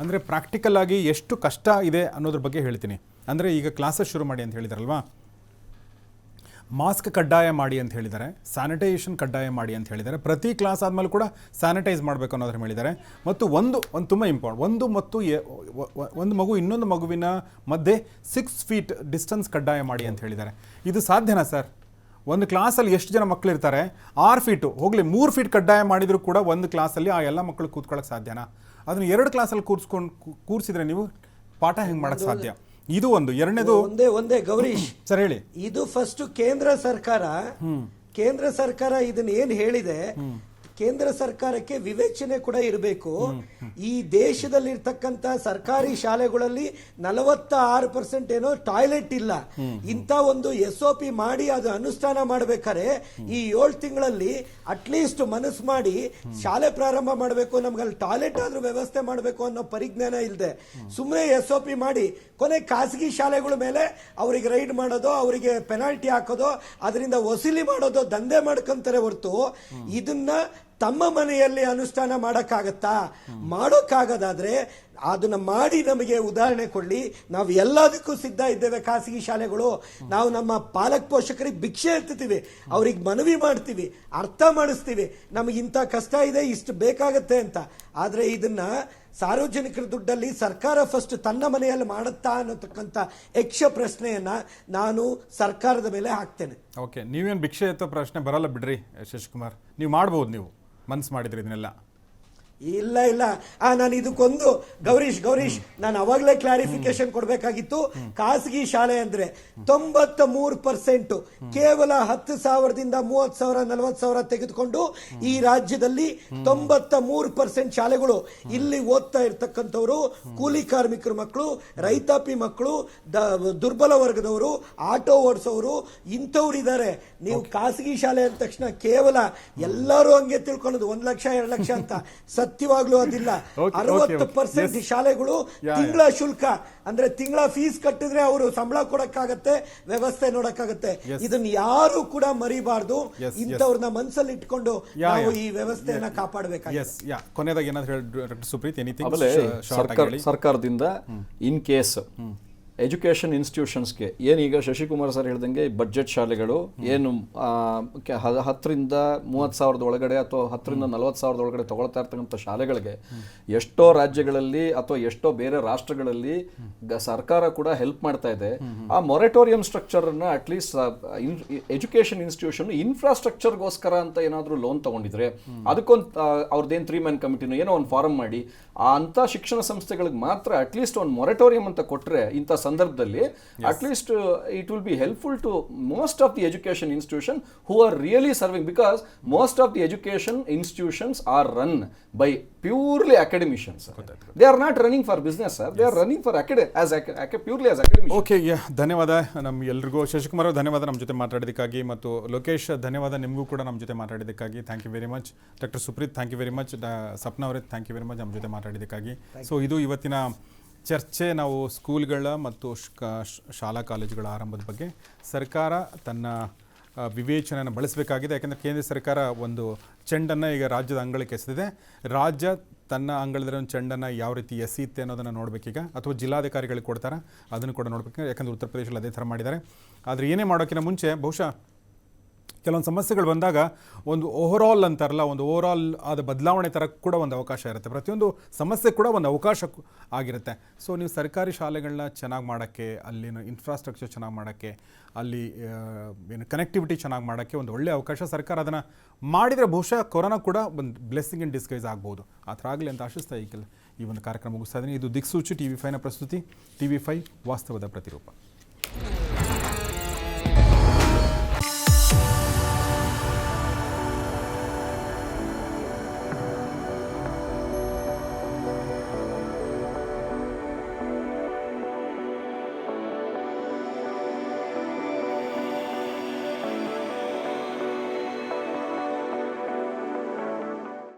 ಅಂದರೆ ಪ್ರಾಕ್ಟಿಕಲ್ ಆಗಿ ಎಷ್ಟು ಕಷ್ಟ ಇದೆ ಅನ್ನೋದ್ರ ಬಗ್ಗೆ ಹೇಳ್ತೀನಿ. ಅಂದರೆ ಈಗ ಕ್ಲಾಸಸ್ ಶುರು ಮಾಡಿ ಅಂತ ಹೇಳಿದಾರಲ್ವಾ, ಮಾಸ್ಕ್ ಕಡ್ಡಾಯ ಮಾಡಿ ಅಂತ ಹೇಳಿದ್ದಾರೆ, ಸ್ಯಾನಿಟೈಸೇಷನ್ ಕಡ್ಡಾಯ ಮಾಡಿ ಅಂತ ಹೇಳಿದ್ದಾರೆ, ಪ್ರತಿ ಕ್ಲಾಸ್ ಆದಮೇಲೆ ಕೂಡ ಸ್ಯಾನಿಟೈಸ್ ಮಾಡಬೇಕು ಅನ್ನೋದ್ರ ಹೇಳಿದ್ದಾರೆ. ಮತ್ತು ಒಂದು ತುಂಬ ಇಂಪಾರ್ಟೆಂಟ್, ಒಂದು ಮಗು ಇನ್ನೊಂದು ಮಗುವಿನ ಮಧ್ಯೆ 6 ಫೀಟ್ ಡಿಸ್ಟೆನ್ಸ್ ಕಡ್ಡಾಯ ಮಾಡಿ ಅಂತ ಹೇಳಿದ್ದಾರೆ. ಇದು ಸಾಧ್ಯನಾ ಸರ್? ಒಂದು ಕ್ಲಾಸಲ್ಲಿ ಎಷ್ಟು ಜನ ಮಕ್ಕಳು ಇರ್ತಾರೆ? 6 ಫೀಟು ಹೋಗಲಿ, 3 ಫೀಟ್ ಕಡ್ಡಾಯ ಮಾಡಿದರೂ ಕೂಡ ಒಂದು ಕ್ಲಾಸಲ್ಲಿ ಆ ಎಲ್ಲ ಮಕ್ಕಳು ಕೂತ್ಕೊಳ್ಳೋಕೆ ಸಾಧ್ಯನಾ? ಅದನ್ನು 2 ಕ್ಲಾಸಲ್ಲಿ ಕೂರಿಸಿದ್ರೆ ನೀವು ಪಾಠ ಹೆಂಗೆ ಮಾಡೋಕ್ಕೆ ಸಾಧ್ಯ? ಇದು ಒಂದು. ಎರಡನೇದು ಒಂದೇ ಗೌರೀಶ್ ಸರ್ ಹೇಳಿ. ಇದು ಫಸ್ಟ್ ಕೇಂದ್ರ ಸರ್ಕಾರ ಇದನ್ನ ಏನ್ ಹೇಳಿದೆ, ಕೇಂದ್ರ ಸರ್ಕಾರಕ್ಕೆ ವಿವೇಚನೆ ಕೂಡ ಇರಬೇಕು. ಈ ದೇಶದಲ್ಲಿರ್ತಕ್ಕಂಥ ಸರ್ಕಾರಿ ಶಾಲೆಗಳಲ್ಲಿ 46% ಏನೋ ಟಾಯ್ಲೆಟ್ ಇಲ್ಲ. ಇಂಥ ಒಂದು SOP ಮಾಡಿ ಅದು ಅನುಷ್ಠಾನ ಮಾಡ್ಬೇಕಾದ್ರೆ ಈ 7 ತಿಂಗಳಲ್ಲಿ ಅಟ್ಲೀಸ್ಟ್ ಮನಸ್ಸು ಮಾಡಿ ಶಾಲೆ ಪ್ರಾರಂಭ ಮಾಡಬೇಕು, ನಮ್ಗೆ ಅಲ್ಲಿ ಟಾಯ್ಲೆಟ್ ಆದ್ರೂ ವ್ಯವಸ್ಥೆ ಮಾಡಬೇಕು ಅನ್ನೋ ಪರಿಜ್ಞಾನ ಇಲ್ಲದೆ ಸುಮ್ಮನೆ SOP ಮಾಡಿ ಕೊನೆ ಖಾಸಗಿ ಶಾಲೆಗಳ ಮೇಲೆ ಅವರಿಗೆ ರೈಡ್ ಮಾಡೋದು, ಅವರಿಗೆ ಪೆನಾಲ್ಟಿ ಹಾಕೋದು, ಅದರಿಂದ ವಸೂಲಿ ಮಾಡೋದು ದಂಧೆ ಮಾಡ್ಕೊಂತಾರೆ ಹೊರತು ಇದನ್ನ ತಮ್ಮ ಮನೆಯಲ್ಲಿ ಅನುಷ್ಠಾನ ಮಾಡೋಕ್ಕಾಗತ್ತಾ? ಮಾಡೋಕ್ಕಾಗದಾದ್ರೆ ಅದನ್ನ ಮಾಡಿ ನಮಗೆ ಉದಾಹರಣೆ ಕೊಡ್ಲಿ. ನಾವು ಎಲ್ಲದಕ್ಕೂ ಸಿದ್ಧ ಇದ್ದೇವೆ. ಖಾಸಗಿ ಶಾಲೆಗಳು, ನಾವು ನಮ್ಮ ಪಾಲಕ ಪೋಷಕರಿಗೆ ಭಿಕ್ಷೆ ಎತ್ತೀವಿ, ಅವ್ರಿಗೆ ಮನವಿ ಮಾಡ್ತೀವಿ, ಅರ್ಥ ಮಾಡಿಸ್ತೀವಿ, ನಮಗೆ ಇಂಥ ಕಷ್ಟ ಇದೆ, ಇಷ್ಟು ಬೇಕಾಗತ್ತೆ ಅಂತ. ಆದ್ರೆ ಇದನ್ನ ಸಾರ್ವಜನಿಕರ ದುಡ್ಡಲ್ಲಿ ಸರ್ಕಾರ ಫಸ್ಟ್ ತನ್ನ ಮನೆಯಲ್ಲಿ ಮಾಡುತ್ತಾ ಅನ್ನತಕ್ಕಂಥ ಯಕ್ಷ ಪ್ರಶ್ನೆಯನ್ನ ನಾನು ಸರ್ಕಾರದ ಮೇಲೆ ಹಾಕ್ತೇನೆ. ಓಕೆ, ನೀವೇನು ಭಿಕ್ಷೆ ಎತ್ತೋ ಪ್ರಶ್ನೆ ಬರಲ್ಲ ಬಿಡ್ರಿ ಶಶಿಕುಮಾರ್, ನೀವು ಮಾಡ್ಬೋದು, ನೀವು ಮನ್ಸು ಮಾಡಿದ್ರಿ ಇದನ್ನೆಲ್ಲ. ಇಲ್ಲ ಇಲ್ಲ, ನಾನು ಇದಕ್ಕೊಂದು ಗೌರೀಶ್ ನಾನು ಅವಾಗಲೇ ಕ್ಲಾರಿಫಿಕೇಶನ್ ಕೊಡಬೇಕಾಗಿತ್ತು. ಖಾಸಗಿ ಶಾಲೆ ಅಂದ್ರೆ 93% ಕೇವಲ 10,000ದಿಂದ 30,000 40,000 ತೆಗೆದುಕೊಂಡು ಈ ರಾಜ್ಯದಲ್ಲಿ 93% ಶಾಲೆಗಳು ಇಲ್ಲಿ ಓದ್ತಾ ಇರ್ತಕ್ಕಂಥವ್ರು ಕೂಲಿ ಕಾರ್ಮಿಕರ ಮಕ್ಕಳು, ರೈತಾಪಿ ಮಕ್ಕಳು, ದುರ್ಬಲ ವರ್ಗದವರು, ಆಟೋ ಓಡಿಸೋರು, ಇಂಥವ್ರು ಇದ್ದಾರೆ. ನೀವು ಖಾಸಗಿ ಶಾಲೆ ಅಂದ ತಕ್ಷಣ ಕೇವಲ ಎಲ್ಲರೂ ಹಂಗೆ ತಿಳ್ಕೊಳ್ಳೋದು 1 ಲಕ್ಷ 2 ಲಕ್ಷ ಅಂತ. ಸತ್ಯವಾಗ್ಲೂ ಅದಿಲ್ಲ. 60% ಶಾಲೆಗಳು ತಿಂಗಳ ಶುಲ್ಕ ಅಂದ್ರೆ ತಿಂಗಳ ಫೀಸ್ ಕಟ್ಟಿದ್ರೆ ಅವರು ಸಂಬಳ ಕೊಡಕ್ಕಾಗತ್ತೆ, ವ್ಯವಸ್ಥೆ ನೋಡಕ್ಕಾಗತ್ತೆ. ಇದನ್ನ ಯಾರು ಕೂಡ ಮರಿಬಾರ್ದು. ಇಂಥವ್ರನ್ನ ಮನಸ್ಸಲ್ಲಿ ಇಟ್ಕೊಂಡು ನಾವು ಈ ವ್ಯವಸ್ಥೆಯನ್ನ ಕಾಪಾಡಬೇಕಾಗಿದೆ. ಕೊನೆಯದಾಗಿ ಏನಾದ್ರು ಹೇಳಿ ಸುಪ್ರೀತ್, ಸರ್ಕಾರದಿಂದ ಇನ್ ಕೇಸ್ ಎಜುಕೇಷನ್ ಇನ್ಸ್ಟಿಟ್ಯೂಷನ್ಸ್ಗೆ ಏನೀಗ ಶಶಿಕುಮಾರ್ ಸರ್ ಹೇಳ್ದಂಗೆ ಬಡ್ಜೆಟ್ ಶಾಲೆಗಳು ಏನು 10ರಿಂದ 30,000 ಒಳಗಡೆ ಅಥವಾ 10ರಿಂದ 40,000 ಒಳಗಡೆ ತಗೊಳ್ತಾ ಇರ್ತಕ್ಕಂಥ ಶಾಲೆಗಳಿಗೆ ಎಷ್ಟೋ ರಾಜ್ಯಗಳಲ್ಲಿ ಅಥವಾ ಎಷ್ಟೋ ಬೇರೆ ರಾಷ್ಟ್ರಗಳಲ್ಲಿ ಸರ್ಕಾರ ಕೂಡ ಹೆಲ್ಪ್ ಮಾಡ್ತಾ ಇದೆ. ಆ ಮೊರಟೋರಿಯಂ ಸ್ಟ್ರಕ್ಚರ್ ಅನ್ನ ಅಟ್ಲೀಸ್ಟ್ ಎಜುಕೇಷನ್ ಇನ್ಸ್ಟಿಟ್ಯೂಷನ್ ಇನ್ಫ್ರಾಸ್ಟ್ರಕ್ಚರ್ಗೋಸ್ಕರ ಅಂತ ಏನಾದರೂ ಲೋನ್ ತಗೊಂಡಿದ್ರೆ ಅದಕ್ಕೊಂದು ಅವ್ರದ್ದೇನು 3-man ಕಮಿಟಿನೋ ಏನೋ ಒಂದು ಫಾರಂ ಮಾಡಿ ಅಂತ ಶಿಕ್ಷಣ ಸಂಸ್ಥೆಗಳಿಗೆ ಮಾತ್ರ ಅಟ್ಲೀಸ್ಟ್ ಒಂದು ಮೊರಟೋರಿಯಂ ಅಂತ ಕೊಟ್ಟರೆ ಇಂಥ ಸಂದರ್ಭದಲ್ಲಿ at least it will be helpful to most of the education institution who are really serving, because most of the education institutions are run by purely academicians. They are not running for business sir, they are running for purely as academicians. Okay, ಧನ್ಯವಾದ ನಮ್ಗೆ ಎಲ್ರಿಗೂ. ಶಶಿಕುಮಾರ್ ಧನ್ಯವಾದ ನಮ್ಮ ಜೊತೆ ಮಾತಾಡೋದಕ್ಕಾಗಿ, ಮತ್ತು ಲೋಕೇಶ್ ಧನ್ಯವಾದ ನಿಮಗೂ ಕೂಡ ನಮ್ಮ ಜೊತೆ ಮಾತಾಡೋದಕ್ಕಾಗಿ. Thank you very much. Doctor Supreeth thank you very much. Sapna ಅವರೇ ಥ್ಯಾಂಕ್ ಯು ವೆರಿ ಮಚ್ ನಮ್ಮ ಜೊತೆ ಮಾತಾಡೋದಕ್ಕಾಗಿ. ಸೊ ಇದು ಇವತ್ತಿನ ಚರ್ಚೆ. ನಾವು ಸ್ಕೂಲ್ಗಳ ಮತ್ತು ಶಾಲಾ ಕಾಲೇಜುಗಳ ಆರಂಭದ ಬಗ್ಗೆ ಸರ್ಕಾರ ತನ್ನ ವಿವೇಚನೆಯನ್ನು ಬಳಸಬೇಕಾಗಿದೆ. ಯಾಕೆಂದರೆ ಕೇಂದ್ರ ಸರ್ಕಾರ ಒಂದು ಚೆಂಡನ್ನು ಈಗ ರಾಜ್ಯದ ಅಂಗಳಕ್ಕೆ ಎಸೆದಿದೆ. ರಾಜ್ಯ ತನ್ನ ಅಂಗಳದ ಒಂದು ಚೆಂಡನ್ನು ಯಾವ ರೀತಿ ಎಸೆಯುತ್ತೆ ಅನ್ನೋದನ್ನು ನೋಡಬೇಕೀಗ, ಅಥವಾ ಜಿಲ್ಲಾಧಿಕಾರಿಗಳಿಗೆ ಕೊಡ್ತಾರೆ ಅದನ್ನು ಕೂಡ ನೋಡಬೇಕು. ಯಾಕಂದರೆ ಉತ್ತರ ಪ್ರದೇಶದಲ್ಲಿ ಅದೇ ಥರ ಮಾಡಿದ್ದಾರೆ. ಆದರೆ ಏನೇ ಮಾಡೋಕ್ಕಿಂತ ಮುಂಚೆ ಬಹುಶಃ ಕೆಲವೊಂದು ಸಮಸ್ಯೆಗಳು ಬಂದಾಗ ಒಂದು ಓವರಾಲ್ ಅಂತಾರಲ್ಲ, ಒಂದು ಓವರಾಲ್ ಆದ ಬದಲಾವಣೆ ಥರ ಕೂಡ ಒಂದು ಅವಕಾಶ ಇರುತ್ತೆ. ಪ್ರತಿಯೊಂದು ಸಮಸ್ಯೆ ಕೂಡ ಒಂದು ಅವಕಾಶ ಆಗಿರುತ್ತೆ. ಸೊ ನೀವು ಸರ್ಕಾರಿ ಶಾಲೆಗಳನ್ನ ಚೆನ್ನಾಗಿ ಮಾಡೋಕ್ಕೆ, ಅಲ್ಲಿನ ಇನ್ಫ್ರಾಸ್ಟ್ರಕ್ಚರ್ ಚೆನ್ನಾಗಿ ಮಾಡೋಕ್ಕೆ, ಅಲ್ಲಿ ಏನು ಕನೆಕ್ಟಿವಿಟಿ ಚೆನ್ನಾಗಿ ಮಾಡೋಕ್ಕೆ ಒಂದು ಒಳ್ಳೆಯ ಅವಕಾಶ. ಸರ್ಕಾರ ಅದನ್ನು ಮಾಡಿದರೆ ಬಹುಶಃ ಕೊರೋನಾ ಕೂಡ ಒಂದು ಬ್ಲೆಸ್ಸಿಂಗ್ ಇನ್ ಡಿಸ್ಗೈಸ್ ಆಗ್ಬೋದು. ಆ ಥರ ಆಗಲಿ ಅಂತ ಆಶಿಸ್ತಾ ಈ ಒಂದು ಕಾರ್ಯಕ್ರಮ ಮುಗಿಸ್ತಾ ಇದ್ದೀನಿ. ಇದು ದಿಕ್ಸೂಚಿ TV5ನ ಪ್ರಸ್ತುತಿ. TV5 ವಾಸ್ತವದ ಪ್ರತಿರೂಪ.